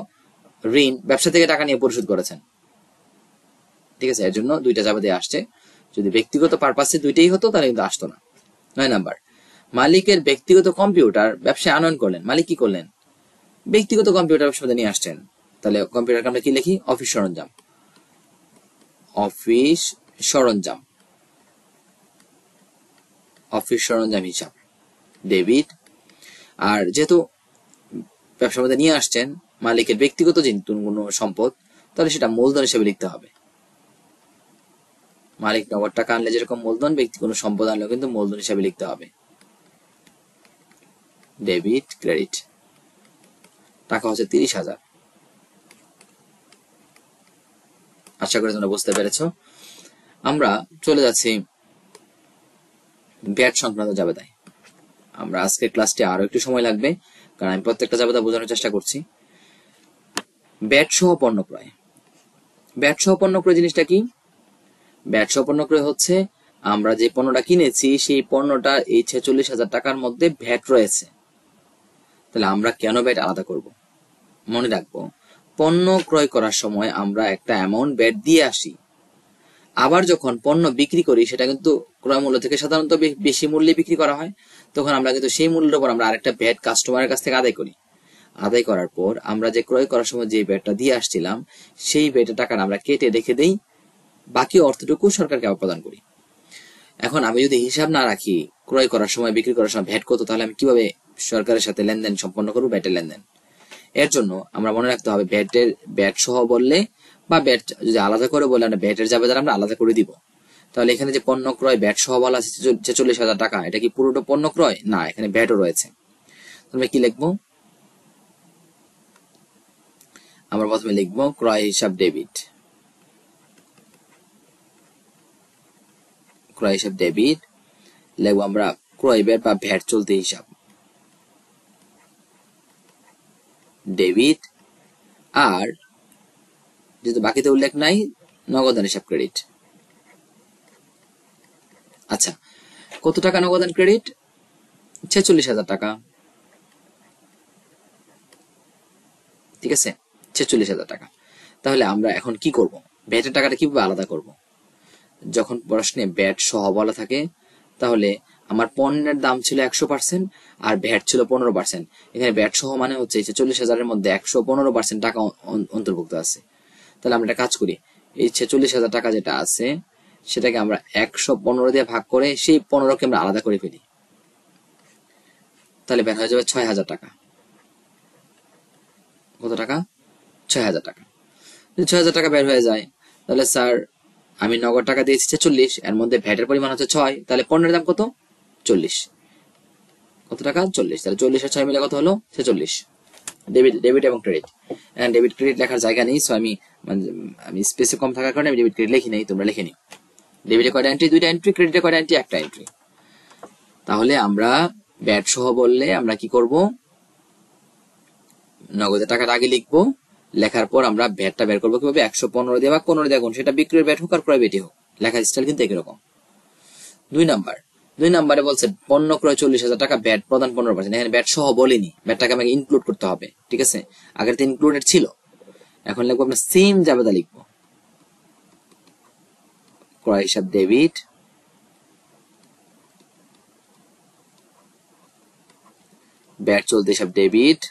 ঋণ ব্যবসা থেকে টাকা নিয়ে পরিশোধ করেছেন। ঠিক আছে, এর জন্য দুইটা যাবাদে আসছে। যদি ব্যক্তিগত পারপাসে দুইটাই হতো তাহলে কিন্তু আসতো না। 9 নাম্বার, মালিকের ব্যক্তিগত কম্পিউটার ব্যবসায় আনয়ন করলেন। মালিক কি করলেন? ব্যক্তিগত কম্পিউটার ব্যবসা নিয়ে আসছেন, তাহলে কম্পিউটারকে আমরা কি লিখি? অফিস সরঞ্জাম, অফিস সরঞ্জাম, অফিস সরঞ্জাম হিসাব ডেবিট। আর যেহেতু ব্যবসার মধ্যে নিয়ে আসছেন মালিকের ব্যক্তিগত কোনো সম্পদ, তাহলে সেটা মূলধন হিসেবে লিখতে হবে। মালিক নগদ টাকা আনলে যেরকম মূলধন, ব্যক্তি কোনো সম্পদ আনলেও কিন্তু মূলধন হিসেবে লিখতে হবে। Debit credit. টাকা হচ্ছে 30,000। আশা করি তোমরা বুঝতে পেরেছ। আমরা চলে যাচ্ছি ব্যাট সংক্রান্ত জাবেদায়। আমরা আজকের ক্লাসটি আরো একটু সময় লাগবে, কারণ আমি প্রত্যেকটা জাবেদা বোঝানোর চেষ্টা করছি। ব্যাট সহ পণ্য ক্রয়। ব্যাট সহ পণ্য ক্রয় জিনিসটা কি? ব্যাট সহ পণ্য ক্রয় হচ্ছে আমরা যে পণ্যটা কিনেছি সেই পণ্যটা এই 46,000 টাকার মধ্যে ভ্যাট রয়েছে। তাহলে আমরা কেন ব্যাট আলাদা করব? মনে রাখবো, পণ্য ক্রয় করার সময় আমরা একটা অ্যামাউন্ট ব্যাট দিয়ে আসি, আবার যখন পণ্য বিক্রি করি সেটা কিন্তু ক্রয় মূল্য থেকে সাধারণত বেশি মূল্যে বিক্রি করা হয়, তখন আমরা কিন্তু সেই মূল্যের উপর আমরা আরেকটা ব্যাট কাস্টমারের কাছ থেকে আদায় করি। আদায় করার পর আমরা যে ক্রয় করার সময় যে ব্যাটটা দিয়ে আসছিলাম সেই ব্যাটের টাকাটা আমরা কেটে রেখে দেই, বাকি অর্থটুকু সরকারকে আবার প্রদান করি। এখন আমি যদি হিসাব না রাখি ক্রয় করার সময় বিক্রি করার সময় ভ্যাট কত, তাহলে আমি কিভাবে সরকারের সাথে লেনদেন সম্পন্ন করবো? ব্যাটের লেনদেন। এর জন্য আমরা মনে রাখতে হবে ব্যাট সহ বললে বা ব্যাট যদি আলাদা করে বলে আমরা ব্যাটের জাবেদা আমরা আলাদা করে দিব। তাহলে এখানে যে পণ্য ক্রয় ব্যাট সহ বলা আছে 46,000 টাকা, এটা কি পুরোটা পণ্য ক্রয়? না, এখানে ব্যাটও রয়েছে। আমরা কি লিখবো? আমরা প্রথমে লিখবো ক্রয় হিসাব ডেবিট। ক্রয় হিসাব ডেবিট লিখবো আমরা ক্রয় ব্যাট বা ভ্যাট চলতি হিসাব ডেবিট। আর যেহেতু বাকিতে উল্লেখ নাই, নগদান হিসাব ক্রেডিট। আচ্ছা, কত টাকা নগদান ক্রেডিট? 46,000 টাকা। ঠিক আছে, 46,000 টাকা। তাহলে আমরা এখন কি করব? ব্যাটের টাকাটা কিভাবে আলাদা করব? যখন প্রশ্নে ব্যাট সহ বলা থাকে, তাহলে আমার পণ্যের দাম ছিল 100% আর ভ্যাট ছিল 15%। এখানে ব্যাট সহ মানে হচ্ছে 46,000-এর মধ্যে 115% টাকা অন্তর্ভুক্ত আছে। তাহলে আমরা একটা কাজ করি, এই 46,000 টাকা যেটা আছে সেটাকে আমরা 115 দিয়ে ভাগ করে সেই 15কে আমরা আলাদা করে ফেলি। তাহলে বের হয়ে যাবে 6,000 টাকা। কত টাকা? 6,000 টাকা। যদি 6,000 টাকা বের হয়ে যায়, তাহলে স্যার আমি নগদ টাকা দিয়েছি 46, এর মধ্যে ভ্যাটের পরিমাণ হচ্ছে 6, তাহলে পণ্যের দাম কত? 40। কত টাকা? 40। তাহলে 40 আর 6 মিলে কত হলো? 46। ডেবিট এবং ক্রেডিট। এখন ডেবিট ক্রেডিট লেখার জায়গা নেই, সো আমি স্পেসে কম থাকার কারণে আমি ডেবিট ক্রেডিট লিখি নেই, তোমরা লিখে নিও। ডেবিটে কয়টা এন্ট্রি? 2টা এন্ট্রি। ক্রেডিটে কয়টা এন্ট্রি? 1টা এন্ট্রি। তাহলে আমরা ব্যাট সহ বললে আমরা কি করব? নগদের টাকাটা আগে লিখবো, লেখার পর আমরা ভ্যাটটা বের করবো কিভাবে? 115 দিয়ে বা 15 দিয়ে গুণ, সেটা বিক্রয়ের ব্যাট হোক আর ক্রয় ব্যাটই হোক, লেখার স্টাইল কিন্তু একই রকম। 2 নম্বরে বলছে পণ্য ক্রয় 40,000 টাকা, ব্যাট প্রদান 15%। এখানে ব্যাট সহ বলিনি, ব্যাটটাকে আমাকে ইনক্লুড করতে হবে। ঠিক আছে, আগের তো ইনক্লুডেড ছিল। এখন লিখবো আমরা সেম জাবেদা লিখবো, ক্রয় হিসাব ডেবিট, ব্যাট চলতি হিসাব ডেবিট,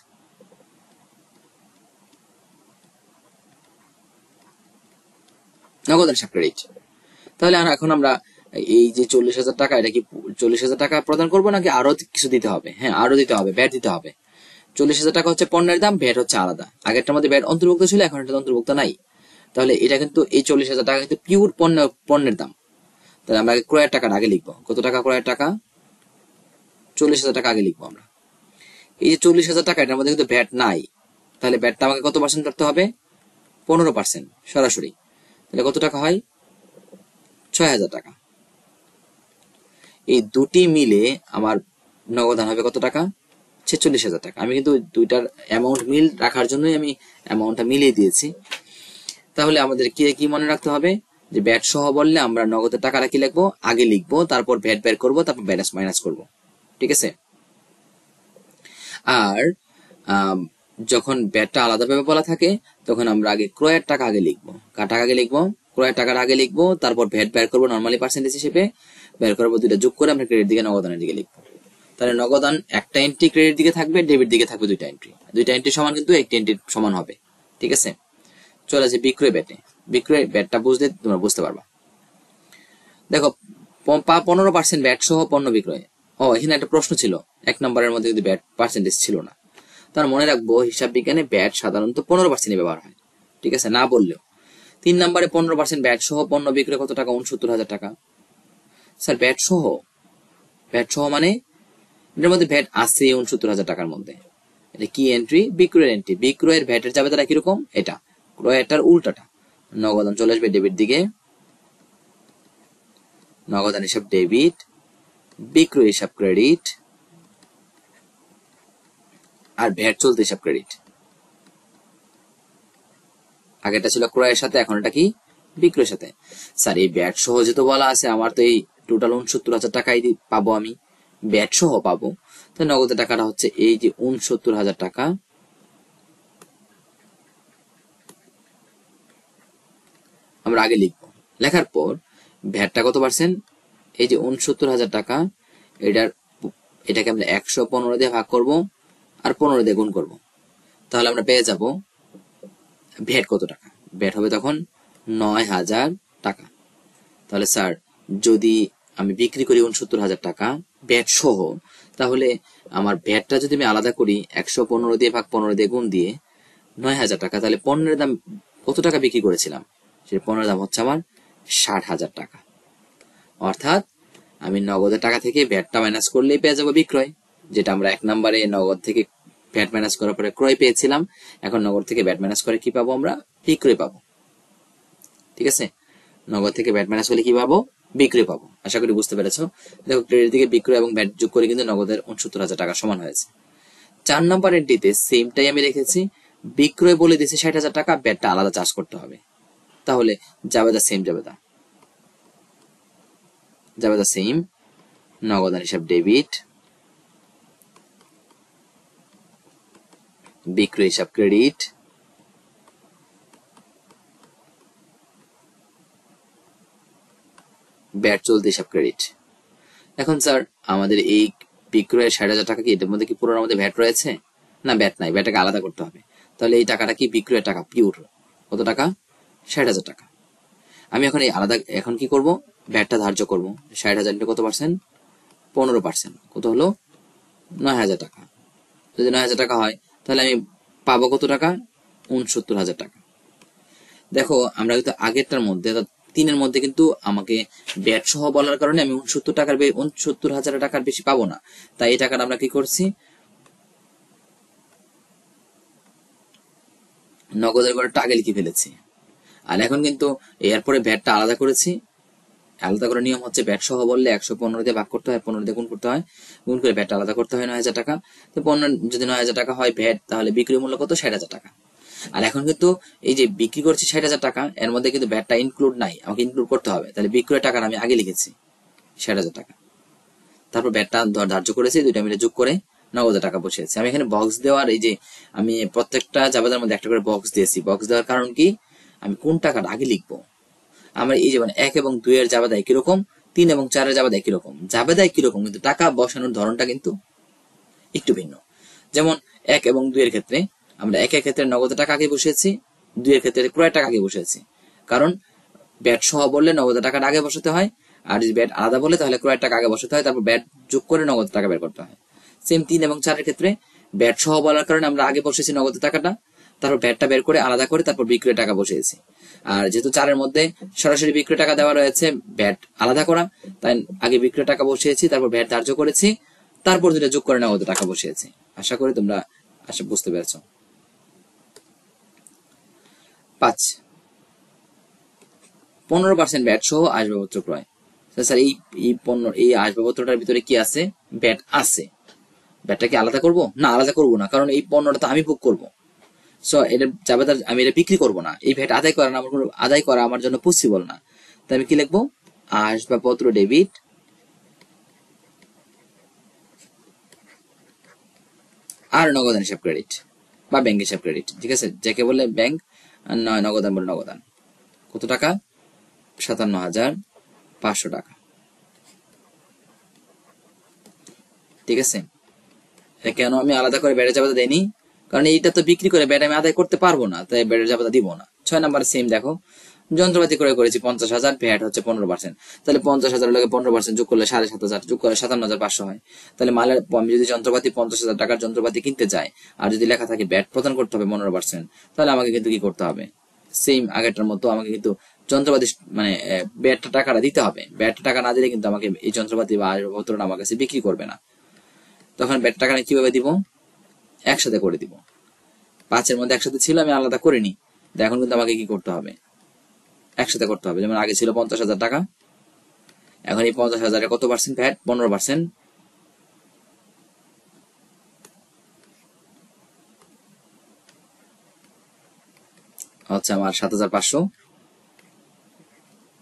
নগদান হিসাব ক্রেডিট। তাহলে এখন আমরা এই যে 40,000 টাকা, এটা কি 40,000 টাকা প্রদান করবো নাকি আরো কিছু দিতে হবে? হ্যাঁ, আরো দিতে হবে, ব্যাট দিতে হবে। 40,000 টাকা হচ্ছে পণ্যের দাম, ব্যাট হচ্ছে আলাদা। আগেরটার মধ্যে ব্যাট অন্তর্ভুক্ত ছিল, এখন এটা অন্তর্ভুক্ত নাই। তাহলে এটা কিন্তু এই 40,000 টাকা কিন্তু পিওর পণ্যের দাম। তাহলে আমরা ক্রয়ের টাকাটা আগে লিখবো। কত টাকা ক্রয়ের টাকা? 40,000 টাকা আগে লিখবো আমরা। এই যে 40,000 টাকা, এটার মধ্যে কিন্তু ব্যাট নাই, তাহলে ব্যাটটা আমাকে কত পার্সেন্ট ধরতে হবে? 15% সরাসরি। তাহলে কত টাকা হয়? 6,000 টাকা। এই দুটি মিলে আমার নগদান হবে কত টাকা? 46,000 টাকা। আমি কিন্তু দুইটার অ্যামাউন্ট মিল রাখার জন্যই আমি অ্যামাউন্টটা মিলিয়ে দিয়েছি। তাহলে আমাদের কি মনে রাখতে হবে যে ব্যাট সহ বললে আমরা নগদের টাকাটা কি লিখবো? আগে লিখবো, তারপর ভ্যাট বের করবো, তারপর মাইনাস করবো। ঠিক আছে। আর যখন ব্যাটটা আলাদাভাবে বলা থাকে তখন আমরা আগে ক্রয়ের টাকা আগে লিখবো। কার টাকা আগে লিখবো? ক্রয়ের টাকাটা আগে লিখবো, তারপর ভ্যাট বের করবো নর্মালি পার্সেন্টেজ হিসেবে, বের করবো, দুইটা যোগ করে আমরা ক্রেডিট দিকে নগদানের দিকে লিখবো। তাহলে নগদান একটা এন্ট্রি ক্রেডিট দিকে থাকবে, ডেবিট দিকে থাকবে দুইটা এন্ট্রি সমান, কিন্তু একটি এন্ট্রি সমান হবে। ঠিক আছে, চলে আসে বিক্রয় ব্যাটে। বিক্রয় ব্যাটটা বুঝলে তোমরা বুঝতে পারবা। দেখো 15% ব্যাট সহ পণ্য বিক্রয়। এখানে একটা প্রশ্ন ছিল, 1 নম্বরের মধ্যে কিন্তু ব্যাট পার্সেন্টেজ ছিল না। তার মনে রাখবো হিসাব বিজ্ঞানে ব্যাট সাধারণত 15% ব্যবহার হয়। ঠিক আছে, না বললেও। 3 নম্বরে 15% ব্যাট সহ পণ্য বিক্রয় কত টাকা? 69,000 টাকা। স্যার ব্যাট সহ মানে এটার মধ্যে ভ্যাট আছে 69,000 টাকার মধ্যে। এটা কি এন্ট্রি? বিক্রয়ের এন্ট্রি। বিক্রয়ের ভ্যাটের জাবেদাটা কিরকম? এটা ক্রয়েরটার উল্টাটা। নগদান চলে আসবে ডেবিট দিকে, নগদান হিসাব ডেবিট, বিক্রয় হিসাব ক্রেডিট, আর ভ্যাট চলতি হিসাব ক্রেডিট। আগেটা ছিল ক্রয়ের সাথে, এখন এটা কি? বিক্রয়ের সাথে। স্যার এই ব্যাট সহ যেহেতু বলা আছে, আমার তো এই টোটাল 69,000 টাকাই পাবো, আমি ব্যাট সহ পাবো। তো নগদের টাকাটা হচ্ছে এই যে 69,000 টাকা, আমরা আগে লিখবো। লেখার পর ভ্যাটটা কত পার্সেন্ট? এই যে 69,000 টাকা, এটাকে আমরা 115 দিয়ে ভাগ করব, আর 15 দিয়ে গুণ করব। তাহলে আমরা পেয়ে যাব ভ্যাট কত টাকা। ভ্যাট হবে তখন 9,000 টাকা। তাহলে স্যার যদি আমি বিক্রি করি 69,000 টাকা ভ্যাট সহ, তাহলে আমার ভ্যাটটা যদি আমি আলাদা করি 115 দিয়ে ভাগ 15 দিয়ে গুণ দিয়ে 9,000 টাকা, তাহলে পণ্যের দাম কত টাকা বিক্রি করেছিলাম? সেই পণ্যের দাম হচ্ছে আমার 60,000 টাকা। অর্থাৎ আমি নগদের টাকা থেকে ভ্যাটটা মাইনাস করলেই পেয়ে যাবো বিক্রয়, যেটা আমরা 1 নম্বরে নগদ থেকে ভ্যাট মাইনাস করার পরে ক্রয় পেয়েছিলাম। এখন নগদ থেকে ভ্যাট মাইনাস করে কি পাবো? আমরা বিক্রয় পাবো। ঠিক আছে, নগদ থেকে ভ্যাট মাইনাস করলে কি পাবো? বিক্রয় পাবো। আশা করি বুঝতে পেরেছো। দেখো ক্রেডিট থেকে বিক্রয় এবং ভ্যাট যোগ করে কিন্তু নগদের 69,000 টাকা সমান হয়েছে। 4 নম্বর এন্ট্রিতে সেমটাই আমি রেখেছি, বিক্রয় বলে দিয়েছি 60,000 টাকা, ভ্যাটটা আলাদা চার্জ করতে হবে। তাহলে জাবেদা সেম, নগদান হিসাব ডেবিট, বিক্রয় হিসাব ক্রেডিট, ব্যাট চলতি হিসাব ক্রেডিট। এখন স্যার আমাদের এই বিক্রয়ের 60,000 টাকা কি এটার মধ্যে কি পুরোর মধ্যে ভ্যাট রয়েছে? না, ভ্যাট নাই, ভ্যাটটাকে আলাদা করতে হবে। তাহলে এই টাকাটা কি? বিক্রয়ের টাকা পিওর। কত টাকা? 60,000 টাকা। আমি এখন কি করব? ভ্যাটটা ধার্য করব। 60,000 কত পার্সেন্ট? 15%। কত হলো? 9,000 টাকা। যদি 9,000 টাকা হয়, তাহলে আমি পাবো কত টাকা? 69,000 টাকা। দেখো আমরা কিন্তু আগেরটার মধ্যে 3-এর মধ্যে কিন্তু আমাকে ব্যাট সহ বলার কারণে আমি 69,000 টাকার বেশি পাবো না। তাই এই টাকাটা আমরা কি করছি? নগদের ঘরটা আগে লিখে ফেলেছি। আর এখন কিন্তু এরপরে ভ্যাটটা আলাদা করেছি। আলাদা করে নিয়ম হচ্ছে ভ্যাট সহ বললে 115 দিয়ে ভাগ করতে হয়, 15 দিয়ে গুণ করতে হয়, গুণ করে ভ্যাটটা আলাদা করতে হয় 9,000 টাকা। তো পণ্য যদি 9,000 টাকা হয় ভ্যাট, তাহলে বিক্রি মূল্য কত? 60,000 টাকা। আর এখন কিন্তু এই যে বিক্রি করছি 60,000 টাকা, এর মধ্যে কিন্তু ভ্যাটটা ইনক্লুড নাই, আমাকে ইনক্লুড করতে হবে। তাহলে বিক্রয় টাকাটা আমি আগে লিখেছি 60,000 টাকা, তারপর ভ্যাটটা ধার্য করেছি, দুইটা মিলে যোগ করে 9,000 টাকা বসিয়েছি। আমি এখানে বক্স দেওয়ার এই যে আমি প্রত্যেকটা জাবেদার মধ্যে একটা করে বক্স দিয়েছি। বক্স দেওয়ার কারণ কি? আমি কোন টাকাটা আগে লিখবো। আমরা এই যে 1 এবং 2 এর জাবেদা একই রকম, 3 এবং 4 এর জাবেদা একই রকম, জাবেদা একই রকম, কিন্তু টাকা বসানোর ধরনটা কিন্তু একটু ভিন্ন। যেমন 1 এবং 2 এর ক্ষেত্রে আমরা 1 এর ক্ষেত্রে নগদ টাকা আগে বসিয়েছি, 2 এর ক্ষেত্রে ক্রয় টাকা আগে বসিয়েছি। কারণ ব্যাট সহ বললে নগদ টাকাটা আগে বসাতে হয়, আর যদি ব্যাট আলাদা বলে তাহলে ক্রয়ের টাকা আগে বসাতে হয়, তারপর ব্যাট যোগ করে নগদ টাকা বের করতে হয়। সেম 3 এবং 4 এর ক্ষেত্রে ব্যাট সহ বলার কারণে আমরা আগে বসেছি নগদ টাকাটা, তারপর ব্যাটটা বের করে আলাদা করে তারপর বিক্রয় টাকা বসিয়েছি। আর যেহেতু 4 এর মধ্যে সরাসরি বিক্রয় টাকা দেওয়া রয়েছে, ব্যাট আলাদা করা, তাই আগে বিক্রয় টাকা বসিয়েছি, তারপর ব্যাট ধার্য করেছি, তারপর দুটো যোগ করে নগদ টাকা বসিয়েছি। আশা করি তোমরা বুঝতে পেরেছো। 5, 15% ব্যাট সহ আসবাবপত্র ক্রয়। স্যার এই আসবাবপত্রটার ভিতরে কি আছে? ব্যাট আছে। ব্যাটটা কি আলাদা করব? না, আলাদা করব না, কারণ এই পণ্যটা তো আমি ভোগ করবো। সো এটা জাবেদার, আমি এটা বিক্রি করব না। এই ভ্যাট আদায় করা আমার জন্য পসিবল না। তাই আমি কি লিখবো? আসবাবপত্র ডেবিট, আর নগদান হিসাব ক্রেডিট বা ব্যাংক হিসাব ক্রেডিট। ঠিক আছে, যাকে বলে ব্যাংক, আর নয় নগদান বলে নগদান। কত টাকা? 57,500 টাকা। ঠিক আছে, কেন আমি আলাদা করে ব্যাটের জাবেদা দেইনি? কারণ এইটা তো বিক্রি করে ব্যাট আমি আদায় করতে পারবো না, তাই ব্যাটের জাবেদা দিব না। 6 নাম্বার সেম দেখো, যন্ত্রপাতি ক্রয় করেছি 50,000, ভ্যাট হচ্ছে 15%, তাহলে 50,000 লোকে 15% যোগ করলে 7,500, যোগ করলে 57,500 হয়। তাহলে মালের আমি যদি যন্ত্রপাতি 50,000 টাকার যন্ত্রপাতি কিনতে যাই, আর যদি লেখা থাকে ব্যাট প্রদান করতে হবে 15%, তাহলে আমাকে কিন্তু কি করতে হবে? সেম আগেরটার মতো আমাকে কিন্তু যন্ত্রপাতি মানে ব্যাটটা টাকাটা দিতে হবে। ব্যাটটা টাকা না দিলে কিন্তু আমাকে এই যন্ত্রপাতি বা আসবাবপত্রটা আমার কাছে বিক্রি করবে না। তখন ব্যাট টাকাটা কিভাবে দিব? একসাথে করে দিব। 5-এর মধ্যে একসাথে ছিল, আমি আলাদা করিনি, এখন কিন্তু আমাকে কি করতে হবে? একসাথে করতে হবে। যেমন আগে ছিল 50,000 টাকা, এখন এই 50,000-এর কত পার্সেন্ট ভ্যাট? 15%। হচ্ছে আমার 7,500,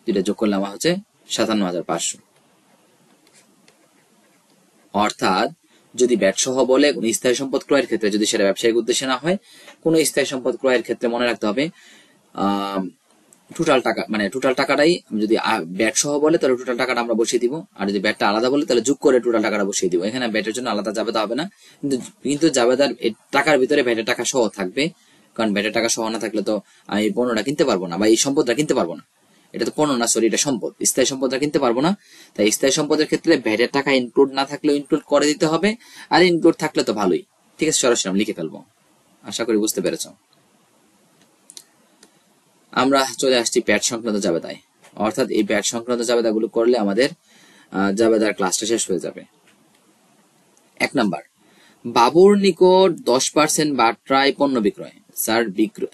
যেটা যোগ করলে আমার হচ্ছে 57,500। অর্থাৎ যদি ব্যাট সহ বলে কোন স্থায়ী সম্পদ ক্রয়ের ক্ষেত্রে, যদি সেটা ব্যবসায়িক উদ্দেশ্যে না হয়, কোন স্থায়ী সম্পদ ক্রয়ের ক্ষেত্রে মনে রাখতে হবে টোটাল টাকা, মানে টোটাল টাকাটাই, যদি ব্যাট সহ বলে তাহলে টোটাল টাকাটা আমরা বসিয়ে দিব, আর যদি ব্যাটটা আলাদা বলে তাহলে যোগ করে টোটাল টাকাটা বসিয়ে দিব। এখানে ব্যাটের জন্য আলাদা জাবেদা হবে না, কিন্তু জাবেদার টাকার ভিতরে ব্যাটের টাকা সহ থাকবে। কারণ ব্যাটের টাকা সহ না থাকলে তো আমি এই পণ্যটা কিনতে পারবো না, বা এই সম্পদটা কিনতে পারবো না। এটা তো পণ্য না, সরি, এটা সম্পদ, স্থায়ী সম্পদটা কিনতে পারবো না। তাই স্থায়ী সম্পদের ক্ষেত্রে ভ্যাটের টাকা ইনক্লুড না থাকলেও ইনক্লুড করে দিতে হবে, আর ইনক্লুড থাকলে তো ভালোই। ঠিক আছে, সরাসরি আমি লিখে ফেলবো। আশা করি বুঝতে পেরেছ। আমরা চলে আসছি প্যাট সংক্রান্ত জাবেদায়। অর্থাৎ এই প্যাট সংক্রান্ত জাবেদাগুলো করলে আমাদের জাবেদার ক্লাসটা শেষ হয়ে যাবে। 1 নাম্বার, বাবুর নিকট 10% বাট্রায় পণ্য বিক্রয়। স্যার,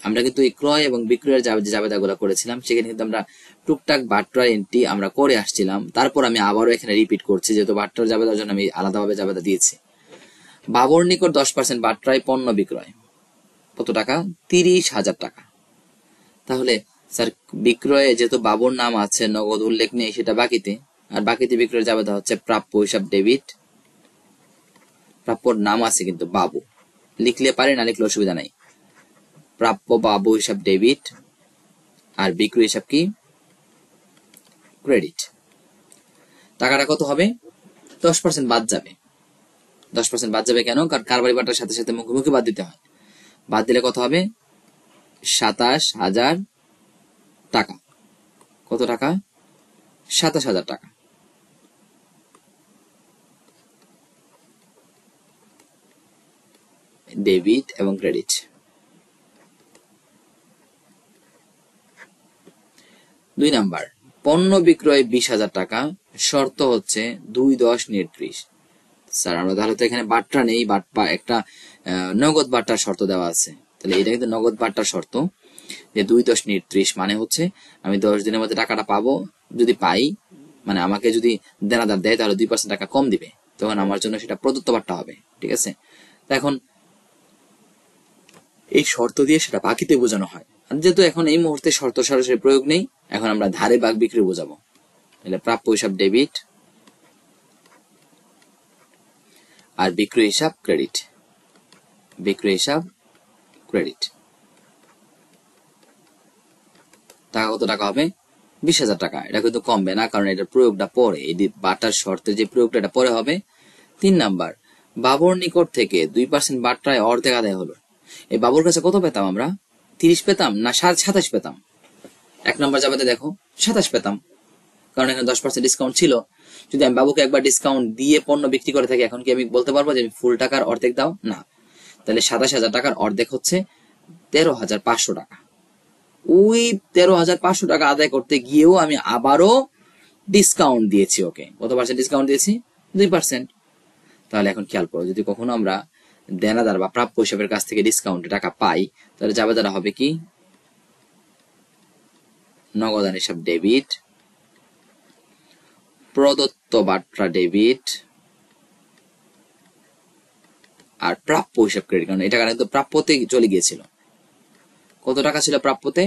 আমরা কিন্তু এই ক্রয় এবং বিক্রয়ের যে জাবেদাগুলো করেছিলাম, সেখানে কিন্তু আমরা টুকটাক বাট্রার এন্ট্রি আমরা করে আসছিলাম। তারপর আমি আবারও এখানে রিপিট করছি, যেহেতু বাট্রার জাবেদার জন্য আমি আলাদাভাবে জাবেদা দিয়েছি। বাবুর নিকট 10% বাট্রায় পণ্য বিক্রয়, কত টাকা? 30,000 টাকা। তাহলে স্যার, বিক্রয়ে যেহেতু বাবুর নাম আছে, নগদ উল্লেখ নেই, সেটা বাকিতে, আর বাকিতে বিক্রয়ের জাবেদা হচ্ছে প্রাপ্য হিসাব ডেবিট। প্রাপ্যর নাম আছে কিন্তু বাবু, লিখলে পারে, না লিখলে অসুবিধা নাই। প্রাপ্য বাবু হিসাব ডেবিট, আর বিক্রয় হিসাব কি? ক্রেডিট। টাকাটা কত হবে? 10% বাদ যাবে। 10% বাদ যাবে কেন? কারণ কারবারি বাটার সাথে সাথে মুখোমুখি বাদ দিতে হয়। বাদ দিলে কত হবে? 27,000 টাকা। কত টাকা? 27,000 টাকা। ডেবিট এবং ক্রেডিট। 2 নাম্বার, পণ্য বিক্রয় 20,000 টাকা, শর্ত হচ্ছে 2-10-30। স্যার, আমরা তাহলে তো এখানে বাট্টা নেই, একটা নগদ বাট্টার শর্ত দেওয়া আছে। তাহলে এটা কিন্তু নগদ বাট্টার শর্ত, যে 2-10-30 মানে হচ্ছে আমি 10 দিনের মধ্যে টাকাটা পাবো। যদি পাই, মানে আমাকে যদি দেনাদার দেয়, তাহলে 2% টাকা কম দিবে, তখন আমার জন্য সেটা প্রদত্ত বাট্টা হবে। ঠিক আছে, এখন এই শর্ত দিয়ে সেটা বাকিতে বোঝানো হয়। আর যেহেতু এখন এই মুহূর্তে শর্ত সরাসরি প্রয়োগ নেই, এখন আমরা ধারে বাক বিক্রি বোঝাবো। তাহলে প্রাপ্য হিসাব ডেবিট, আর বিক্রয় হিসাব ক্রেডিট। বিক্রয় হিসাব ক্রেডিট। টাকা কত টাকা হবে? 20,000 টাকা। এটা কিন্তু কমবে না, কারণ এটার প্রয়োগটা পরে, এই বাটার শর্তের যে প্রয়োগটা এটা পরে হবে। 3 নাম্বার, বাবুর নিকট থেকে 2% বাট্রায় অর্ধেক আদায় হলো। এই বাবুর কাছে কত পেতাম আমরা? 30 পেতাম না 27 পেতাম? 1 নাম্বার জাবেদা দেখো, 27 পেতাম, কারণ এখানে 10% ডিসকাউন্ট ছিল। যদি আমি বাবুকে একবার ডিসকাউন্ট দিয়ে পণ্য বিক্রি করে থাকি, এখন কি আমি বলতে পারবো যে ফুল টাকার অর্ধেক দাও? না। তাহলে 27,000 টাকার অর্ধেক হচ্ছে 13,500 টাকা। ওই 13,500 টাকা আদায় করতে গিয়েও আমি আবারও ডিসকাউন্ট দিয়েছি ওকে। কত পার্সেন্ট ডিসকাউন্ট দিয়েছি? 2%। তাহলে এখন খেয়াল করো, যদি কখনো আমরা দেনাদার বা প্রাপ্য হিসাবের কাছ থেকে ডিসকাউন্টে টাকা পাই, তাহলে জাবেদাটা হবে কি? নগদান হিসাব ডেবিট, প্রদত্ত বাট্রা ডেবিট, আর প্রাপ্য হিসাব ক্রেডিট। কারণ এটা কিন্তু প্রাপ্যতে চলে গিয়েছিল। কত টাকা ছিল প্রাপ্যতে?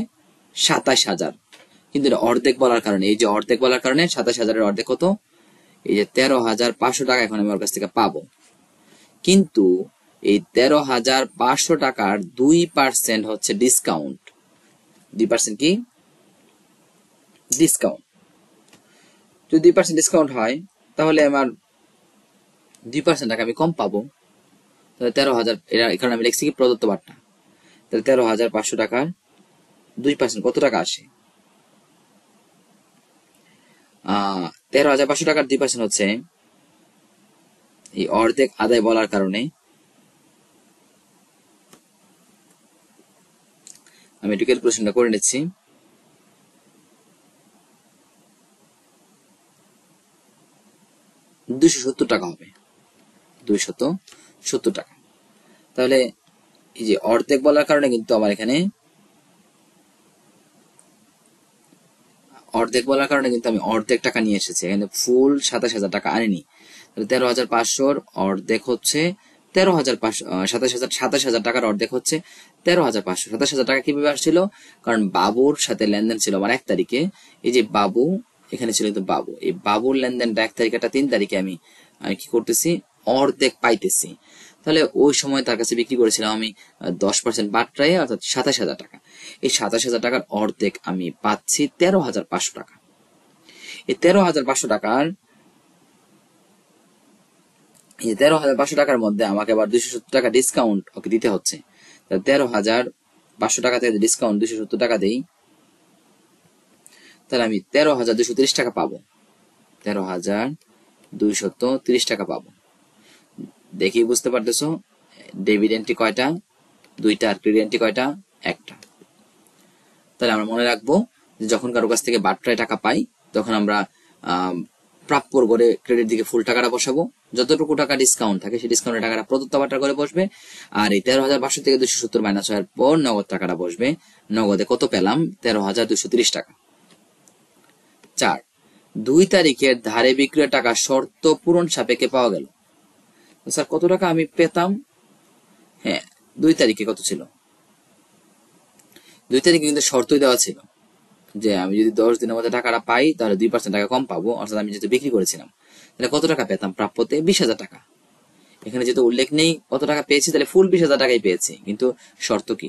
27,000। কিন্তু এটা অর্ধেক বলার কারণে, এই যে অর্ধেক বলার কারণে 27,000-এর অর্ধেক কত? এই যে 13,500 টাকা এখন আমি ওর কাছ থেকে পাবো। কিন্তু এই 13,500 টাকার 2% হচ্ছে ডিসকাউন্ট। 2% কি? ডিসকাউন্ট। যদি 2% ডিসকাউন্ট হয়, তাহলে আমার 2% টাকা আমি কম পাবো, তাহলে 13,000, এখানে আমি লিখছি কি প্রদত্ত বাট্টা, তাহলে 13,500 টাকার 2% কত টাকা আসে? 13,500 টাকার 2% হচ্ছে, এই অর্ধেক আদায় বলার কারণে আমি একটু ক্যালকুলেশনটা করে নিচ্ছি। 270 টাকা হবে, 270 টাকা। তাহলে এই যে অর্ধেক বলার কারণে কিন্তু আমার এখানে আমি অর্ধেক টাকা নিয়ে এসেছি, এখানে ফুল 27,000 টাকা আনিনি। তাহলে 13,500 অর্ধেক হচ্ছে 13,500, 27,000 টাকার অর্ধেক হচ্ছে 13,500। 27,000 টাকা কিভাবে আসছিল? কারণ বাবুর সাথে লেনদেন ছিল আমার 1 তারিখে। এই যে বাবু এখানে ছিল, কিন্তু বাবু, এই বাবুর লেনদেনটা 1 তারিখে, 3 তারিখে আমি কি করতেছি, অর্ধেক পাইতেছি। তাহলে ওই সময় তার কাছে বিক্রি করেছিলাম আমি 10% বাট্রায়, অর্থাৎ 27,000 টাকা। এই 27,000 টাকার অর্ধেক আমি পাচ্ছি 13,500 টাকা। এই 13,500 টাকার 13,500 টাকার মধ্যে আমাকে আবার 270 টাকা ডিসকাউন্ট ওকে দিতে হচ্ছে। 13,500 টাকা থেকে ডিসকাউন্ট 270 টাকা দেই, তাহলে আমি 13,230 টাকা পাবো। 13,230 টাকা পাবো। দেখি বুঝতে পারতেছো ডেবিট এন্ট্রি কয়টা? 2টা, আর ক্রেডিট এন্ট্রি কয়টা? 1টা। তাহলে আমরা মনে রাখবো যে যখন কারো কাছ থেকে বাট্রায় টাকা পাই, তখন আমরা প্রাপ্যর করে ক্রেডিট দিকে ফুল টাকাটা বসাবো, যতটুকু টাকা ডিসকাউন্ট থাকে সেই ডিসকাউন্টের টাকাটা প্রদত্ত বাট্রা করে বসবে, আর এই 13,500 থেকে 270 মাইনাস হওয়ার পর নগদ টাকাটা বসবে। নগদে কত পেলাম? 13,230 টাকা। 4, 2 তারিখের ধারে বিক্রয়ের টাকা শর্ত পূরণ সাপেক্ষে পাওয়া গেল। স্যার কত টাকা আমি পেতাম? হ্যাঁ, 2 তারিখে কত ছিল? 2 তারিখে কিন্তু শর্তই দেওয়া ছিল যে আমি যদি 10 দিনের মধ্যে টাকাটা পাই তাহলে 2% টাকা কম পাবো, অর্থাৎ আমি যেহেতু বিক্রি করেছিলাম, তাহলে কত টাকা পেতাম? প্রাপ্যতে 20,000 টাকা। এখানে যেহেতু উল্লেখ নেই কত টাকা পেয়েছি, তাহলে ফুল 20,000 টাকাই পেয়েছি, কিন্তু শর্ত কি?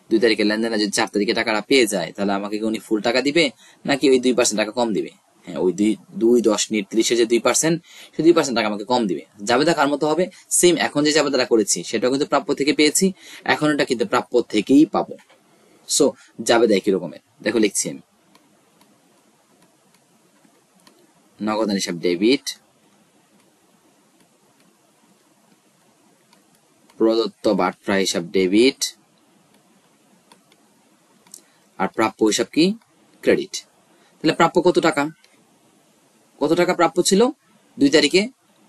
2 তারিখে লেনদেনে যদি 4 তারিখে টাকাটা পেয়ে যায়, তাহলে আমাকে কি উনি ফুল টাকা দিবে নাকি ওই 2% টাকা কম দিবে? হ্যাঁ, ওই 2-10-30 যে 2%, সেই 2% টাকা আমাকে কম দিবে। জাবেদা কার মতো হবে? সেম এখন যে জাবেদাটা করেছি সেটাও কিন্তু প্রাপ্য থেকে পেয়েছি, এখন এটা কিন্তু প্রাপ্য থেকেই পাবো। সো জাবেদা একই রকমের। দেখো লিখছি আমি, নগদান হিসাব ডেবিট, প্রদত্ত বাট্রা হিসাব ডেবিট, আর প্রাপ্য হিসাব কি? ক্রেডিট। তাহলে প্রাপ্য কত টাকা? কত টাকা প্রাপ্য ছিল 2 তারিখে?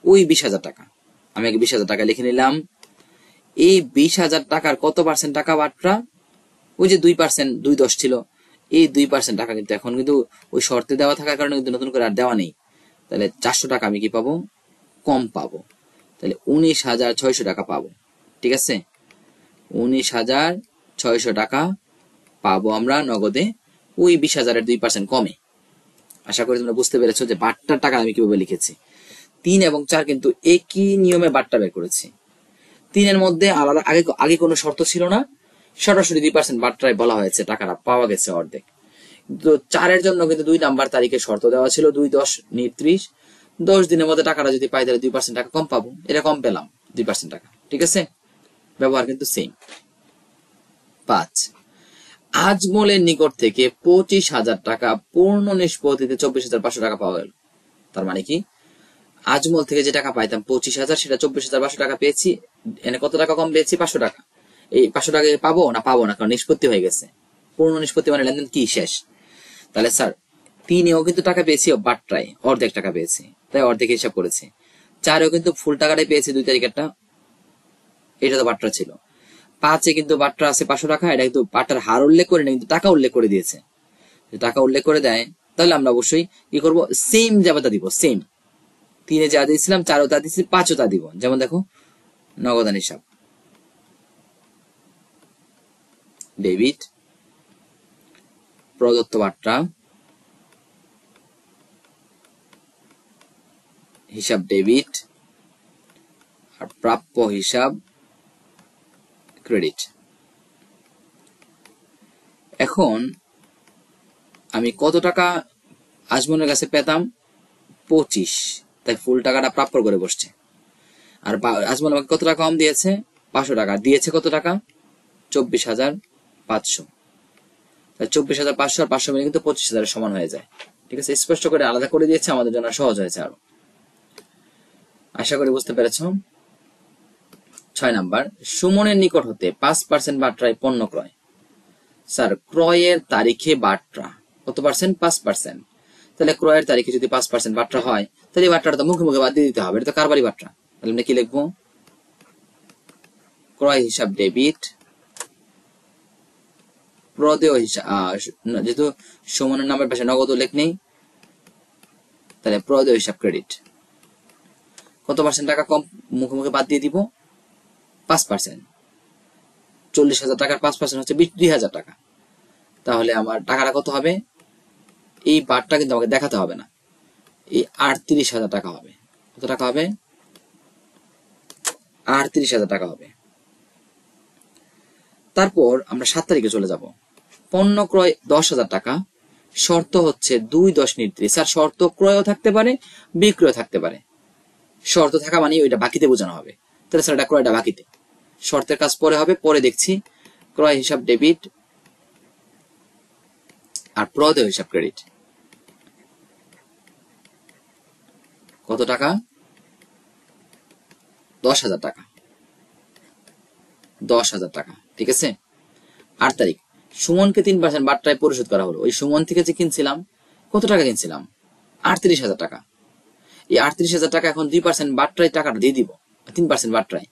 ওই 20,000 টাকা। আমি আগে 20,000 টাকা লিখে নিলাম। এই 20,000 টাকার কত পার্সেন্ট টাকা বাট্রা? ওই যে 2%, 2-10 ছিল, এই 2% টাকা কিন্তু এখন কিন্তু ওই শর্তে দেওয়া থাকার কারণে কিন্তু নতুন করে আর দেওয়া নেই। তাহলে 400 টাকা আমি কি পাবো? কম পাবো। তাহলে 19,600 টাকা পাবো। ঠিক আছে, 19,600 টাকা পাবো আমরা নগদে, ওই 20,000-এর 2% কমে। আশা করি তোমরা বুঝতে পেরেছো যে বাট্টার টাকা আমি কিভাবে লিখেছি। 3 এবং 4 কিন্তু একই নিয়মে বাট্টা বের করেছি। 3-এর মধ্যে আলাদা আগে কোনো শর্ত ছিল না, সরাসরি 2% বাট্টায় বলা হয়েছে টাকাটা পাওয়া গেছে অর্ধেক। তো 4-এর জন্য কিন্তু 2 নাম্বার তারিখে শর্ত দেওয়া ছিল 2-10-30, 10 দিনের মধ্যে টাকাটা যদি পাই তাহলে 2% টাকা কম পাবো, এটা কম পেলাম 2% টাকা। ঠিক আছে, ব্যবহার কিন্তু সেম। 5, আজমলের নিকট থেকে 25,000 টাকা পূর্ণ নিষ্পত্তিতে 24,500 টাকা পাওয়া গেল। তার মানে কি, আজমল থেকে যে টাকা পাইতাম 25,000, সেটা 24,500 টাকা পেয়েছি। এনে কত টাকা কম পেয়েছি? 500 টাকা। এই 500 টাকা পাবো না? পাবো না, কারণ নিষ্পত্তি হয়ে গেছে। পূর্ণ নিষ্পত্তি মানে লেনদেন কি শেষ। তাহলে স্যার 3-এও কিন্তু টাকা পেয়েছি বাট্রায়, অর্ধেক টাকা পেয়েছি, তাই অর্ধেক হিসাব করেছি। 4-এও কিন্তু ফুল টাকাটাই পেয়েছি 2 তারিখেরটা, এটা তো বাট্রা ছিল। 5-এ কিন্তু বাট্রা আছে 500 টাকা, এটা কিন্তু বাট্রার হার উল্লেখ করে না, কিন্তু টাকা উল্লেখ করে দিয়েছে। টাকা উল্লেখ করে দেয় তাহলে আমরা অবশ্যই কি করবো? সেম জাবেদা দিব, সেম। 3-এ যা দিয়েছিলাম 4-ও তা দিচ্ছি, 5-ও তা দিব। যেমন দেখো, নগদান হিসাব ডেবিট, প্রদত্ত বাট্রা হিসাব ডেবিট, আর প্রাপ্য হিসাব ক্রেডিট। এখন আমি কত টাকা আজমনের কাছে পেতাম? 25, তাই ফুল টাকাটা প্রাপ্য করে বসছে। আর আজমল আমাকে কত টাকা কম দিয়েছে? 500 টাকা দিয়েছে। কত টাকা? 24,500। 24,500 আর 500 মিলে কিন্তু 25,000 সমান হয়ে যায়। ঠিক আছে, স্পষ্ট করে আলাদা করে দিয়েছে, আমাদের জন্য সহজ হয়েছে আরো। আশা করি বুঝতে পেরেছ। 6 নাম্বার, সুমনের নিকট হতে 5% বাট্রায় পণ্য ক্রয়। স্যার, ক্রয়ের তারিখে বাট্রা কত পার্সেন্ট? 5%। তাহলে ক্রয়ের তারিখে যদি 5% বাট্রা হয়, তাহলে এই বাট্রাটা তো মুখে মুখে বাদ দিয়ে দিতে হবে, এটা তো কারবারি বাট্রা। তাহলে আমরা কি লিখবো? ক্রয় হিসাব ডেবিট, প্রদেয় হিসাব, যেহেতু সুমনের নামের পাশে নগদ উল্লেখ নেই, তাহলে প্রদেয় হিসাব ক্রেডিট। কত পার্সেন্ট টাকা কম মুখে মুখে বাদ দিয়ে দিব? 5%। 40,000 টাকার 5% হচ্ছে 2,000 টাকা। তাহলে আমার টাকাটা কত হবে? এই বারটা কিন্তু আমাকে দেখাতে হবে না, এই 38,000 টাকা হবে। কত টাকা হবে? 38,000 টাকা হবে। তারপর আমরা 7 তারিখে চলে যাব। পণ্য ক্রয় 10,000 টাকা, শর্ত হচ্ছে 2-10 নির্দেশ। স্যার, শর্ত ক্রয়ও থাকতে পারে, বিক্রয় থাকতে পারে। শর্ত থাকা মানে ওইটা বাকিতে বোঝানো হবে। তাহলে স্যার এটা ক্রয়টা বাকিতে, শর্তের কাজ পরে হবে, পরে দেখছি। ক্রয় হিসাব ডেবিট আর প্রদেয় হিসাব ক্রেডিট। কত টাকা? 10,000 টাকা। 10,000 টাকা, ঠিক আছে। 8 তারিখ, সুমনকে 3% বাট্রায় পরিশোধ করা হলো। ওই সুমন থেকে যে কিনছিলাম, কত টাকা কিনছিলাম? 38,000 টাকা। এই 38,000 টাকা এখন 2% বাট্রায় টাকাটা দিয়ে দিব, 3% বাট্রায়।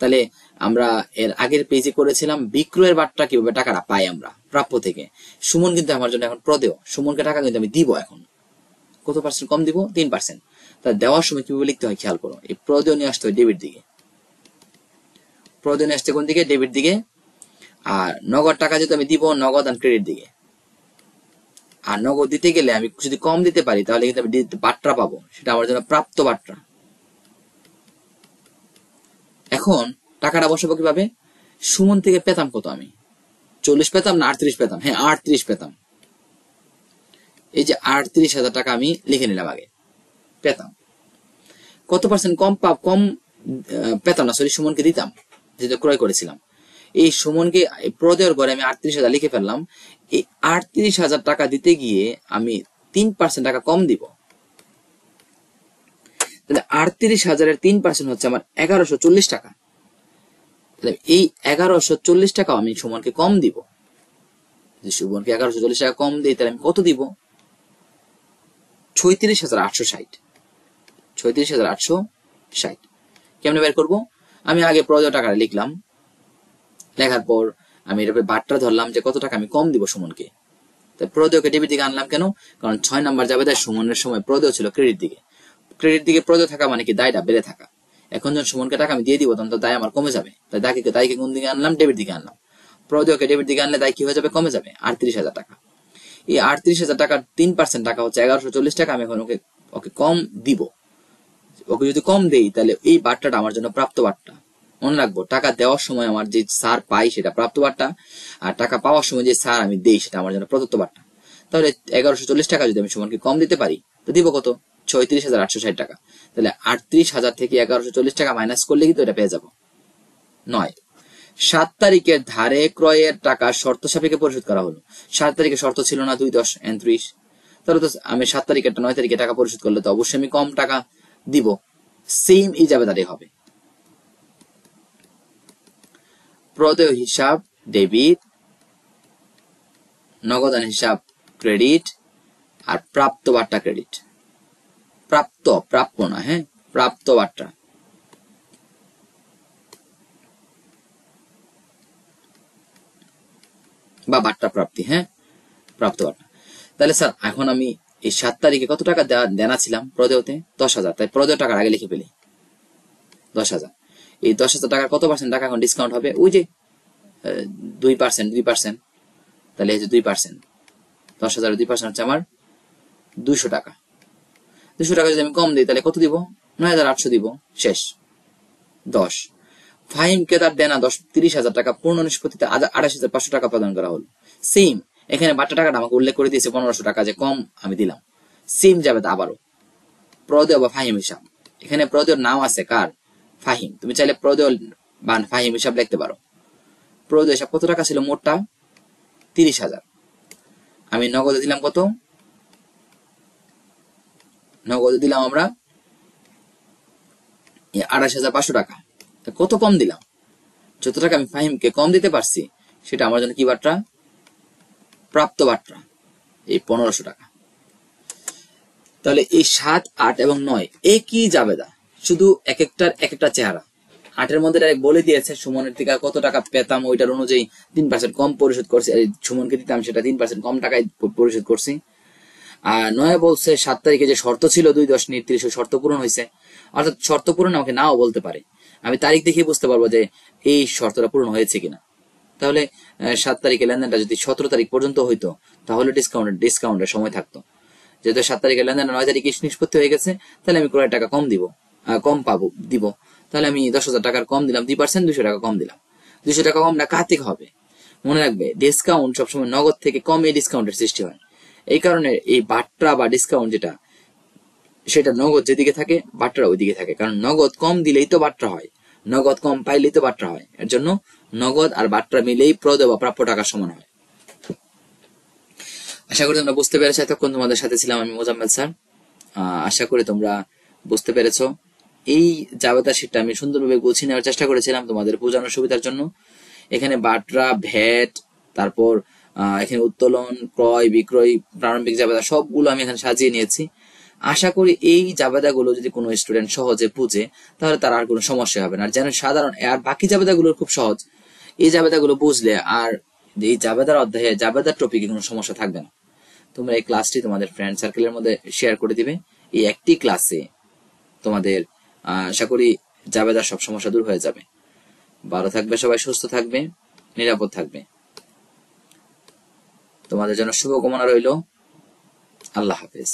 তাহলে আমরা এর আগের পেজে করেছিলাম বিক্রয়ের বাট্রা কিভাবে টাকাটা পাই আমরা প্রাপ্য থেকে। সুমন কিন্তু আমার জন্য এখন প্রদেয়, সুমনকে টাকা কিন্তু আমি দিব এখন। কত পার্সেন্ট কম দিব? 3%। তা দেওয়ার সময় কিভাবে লিখতে হয় খেয়াল করো। এই প্রদেয় নিয়ে আসতে হয় ডেবিট দিকে, প্রদেয় নিয়ে আসতে কোন দিকে? ডেবিট দিকে। আর নগদ টাকা যেহেতু আমি দিব, নগদ আর ক্রেডিট দিকে। আর নগদ দিতে গেলে আমি যদি কম দিতে পারি, তাহলে কিন্তু আমি বাট্রা পাবো, সেটা আমার জন্য প্রাপ্ত বাট্রা। এখন টাকাটা বসাবো কিভাবে? সুমন থেকে পেতাম কত আমি? 40 পেতাম না 38 পেতাম? হ্যাঁ, 38 পেতাম। এই যে 38,000 টাকা আমি লিখে নিলাম আগে, পেতাম। কত পার্সেন্ট কম পেতাম না, সরি, সুমনকে দিতাম যেহেতু ক্রয় করেছিলাম। এই সুমনকে প্রদেয়ের ঘরে আমি 38,000 লিখে ফেললাম। এই 38,000 টাকা দিতে গিয়ে আমি 3% টাকা কম দিব। তাহলে 38,000-এর 3% হচ্ছে আমার 1140 টাকা। তাহলে এই 1140 টাকা আমি সুমনকে কম দিব। যদি সুমনকে 1140 টাকা কম দিই, তাহলে আমি কত দিব? 36,860। 36,860 কেমনে বের করবো? আমি আগে প্রদেয় টাকা লিখলাম, লেখার পর আমি এটা বাট্রা ধরলাম যে কত টাকা আমি কম দিব সুমনকে। তাই প্রদেয়কে ডেবিট দিকে আনলাম কেন? কারণ 6 নাম্বার যাবে, তাই সুমনের সময় প্রদেয় ছিল ক্রেডিট দিকে। ক্রেডিট দিকে প্রদেয় থাকা মানে কি? দায়টা বেড়ে থাকা। এখন যখন সুমনকে টাকা আমি দিয়ে দিব, তখন তো দায় আমার কমে যাবে। তাই দায়কে কোন দিকে আনলাম? ডেবিট দিকে আনলাম। প্রদেয়কে ডেবিট দিকে আনলে দায় কি হয়ে যাবে? কমে যাবে। 38,000 টাকা। এই 38,000 টাকার 3% টাকা হচ্ছে 1140 টাকা। আমি এখন ওকে কম দিব। ওকে যদি কম দেই, তাহলে এই বাট্রাটা আমার জন্য প্রাপ্ত বাট্রা। মনে রাখবো, টাকা দেওয়ার সময় আমার যে সার পাই সেটা প্রাপ্ত বাট্রা, আর টাকা পাওয়ার সময় যে সার আমি দেই সেটা আমার জন্য প্রদত্ত বাট্রা। তাহলে 1140 টাকা যদি আমি সুমনকে কম দিতে পারি, তো দিব কত? 36,860 টাকা। তাহলে 38,000 থেকে 1140 টাকা মাইনাস করলে কিন্তু এটা পেয়ে যাব 9। 7 তারিখের ধারে ক্রয়ের টাকা শর্ত সাপেক্ষে পরিশোধ করা হলো। 7 তারিখে শর্ত ছিল না 2, 10, 30। তাহলে তো আমি 7 তারিখে 9 তারিখে টাকা পরিশোধ করলে তো অবশ্যই আমি কম টাকা দিব। সেম এই যাবে দাঁড়িয়ে হবে। প্রদেয় হিসাব ডেবিট, নগদান হিসাব ক্রেডিট, আর প্রাপ্ত বাট্রা ক্রেডিট। প্রাপ্য না, হ্যাঁ, প্রাপ্ত বাট্রা। বা বাট্রা প্রাপ্তি, হ্যাঁ, প্রাপ্ত বাট্রা। তাহলে স্যার এখন আমি এই 7 তারিখে কত টাকা দেনা ছিলাম প্রদেয়তে? 10,000। তাই প্রদেয় টাকার আগে লিখে ফেলি 10,000। এই 10,000 টাকার কত পার্সেন্ট টাকা এখন ডিসকাউন্ট হবে? ওই যে 2%। তাহলে এই যে 2%, 10,000 2% হচ্ছে আমার 200 টাকা। 200 টাকা যদি আমি কম দিই, তাহলে কত দিব? 9,800 দিব। শেষ। 10। ফাহিমকে তার দেনা 30,000 টাকা পূর্ণ নিষ্পত্তিতে 28,500 টাকা প্রদান করা হলো। সেম এখানে বাট্রা টাকাটা আমাকে উল্লেখ করে দিয়েছে 1500 টাকা যে কম আমি দিলাম। সেম যাবে আবারও প্রদেয় বা ফাহিম হিসাব। এখানে প্রদেয়ের নাম আছে কার? ফাহিম, তুমি চাইলে প্রদেয় বা ফাহিম হিসাব লিখতে পারো। প্রদেয় হিসাব কত টাকা ছিল মোটটা? 30,000। আমি নগদে দিলাম কত? নগদে দিলাম আমরা 28,500 টাকা। কত কম দিলাম? যত টাকা আমি ফাহিমকে কম দিতে পারছি সেটা আমার জন্য কি বার্তা? প্রাপ্ত বার্তা, এই 1500 টাকা। তাহলে এই 7, 8 এবং 9 একই জাবেদা, শুধু এক একটার এক একটা চেহারা। 8-এর মধ্যে ডাইরেক্ট বলে দিয়েছে সুমনের থেকে কত টাকা পেতাম, ওইটার অনুযায়ী 3% কম পরিশোধ করছি, আর সুমনকে দিতাম সেটা 3% কম টাকায় পরিশোধ করছি। আর 9 বলছে 7 তারিখে যে শর্ত ছিল 2/10/30 শর্ত পূরণ হয়েছে, অর্থাৎ শর্ত পূরণ আমাকে নাও বলতে পারে, আমি তারিখ দেখে বুঝতে পারবো যে এই শর্তটা পূরণ হয়েছে কিনা। তাহলে 7 তারিখে লেনদেনটা যদি 17 তারিখ পর্যন্ত হইতো তাহলে ডিসকাউন্টের সময় থাকতো। যেহেতু 7 তারিখের লেনদেন 9 তারিখে নিষ্পত্তি হয়ে গেছে, তাহলে আমি ক্রয়ের টাকা কম পাবো দিব। তাহলে আমি 10,000 টাকার কম দিলাম, 2%, 200 টাকা কম দিলাম। 200 টাকা কম না কার থেকে হবে? মনে রাখবে, ডিসকাউন্ট সবসময় নগদ থেকে কম এই ডিসকাউন্টের সৃষ্টি হয়। এই কারণে এই বাট্রা বা ডিসকাউন্ট যেটা, সেটা নগদ যেদিকে থাকে বাট্রা ওইদিকে থাকে, কারণ নগদ কম দিলেই তো বাট্রা হয়, নগদ কম পাইলেই তো বাট্রা হয়। এর জন্য নগদ আর বাট্রা মিলেই প্রদেয় বা প্রাপ্য টাকার সমান হয়। আশা করি তোমরা বুঝতে পেরেছো। এতক্ষণ তোমাদের সাথে ছিলাম আমি মোজাম্মেল স্যার। আশা করি তোমরা বুঝতে পেরেছো। এই জাবেদা শীটটা আমি সুন্দরভাবে গুছিয়ে নেওয়ার চেষ্টা করেছিলাম তোমাদের বোঝানোর সুবিধার জন্য। এখানে বাট্রা, ভ্যাট, তারপর এখানে উত্তোলন, ক্রয়, বিক্রয়, প্রারম্ভিক জাবেদা সবগুলো আমি এখানে সাজিয়ে নিয়েছি। আশা করি এই জাবেদাগুলো যদি কোনো স্টুডেন্ট সহজে বুঝে তাহলে তার আর কোনো সমস্যা হবে না। আর যেন সাধারণ আর বাকি জাবেদাগুলো খুব সহজ, এই জাবেদাগুলো বুঝলে আর এই জাবেদার অধ্যায়ে জাবেদার টপিকে কোনো সমস্যা থাকবে না। তোমরা এই ক্লাসটি তোমাদের ফ্রেন্ড সার্কেলের মধ্যে শেয়ার করে দিবে। এই একটি ক্লাসে তোমাদের আশা করি জাবেদার সব সমস্যা দূর হয়ে যাবে। ভালো থাকবে সবাই, সুস্থ থাকবে, নিরাপদ থাকবে। তোমাদের জন্য শুভকামনা রইল। আল্লাহ হাফেজ।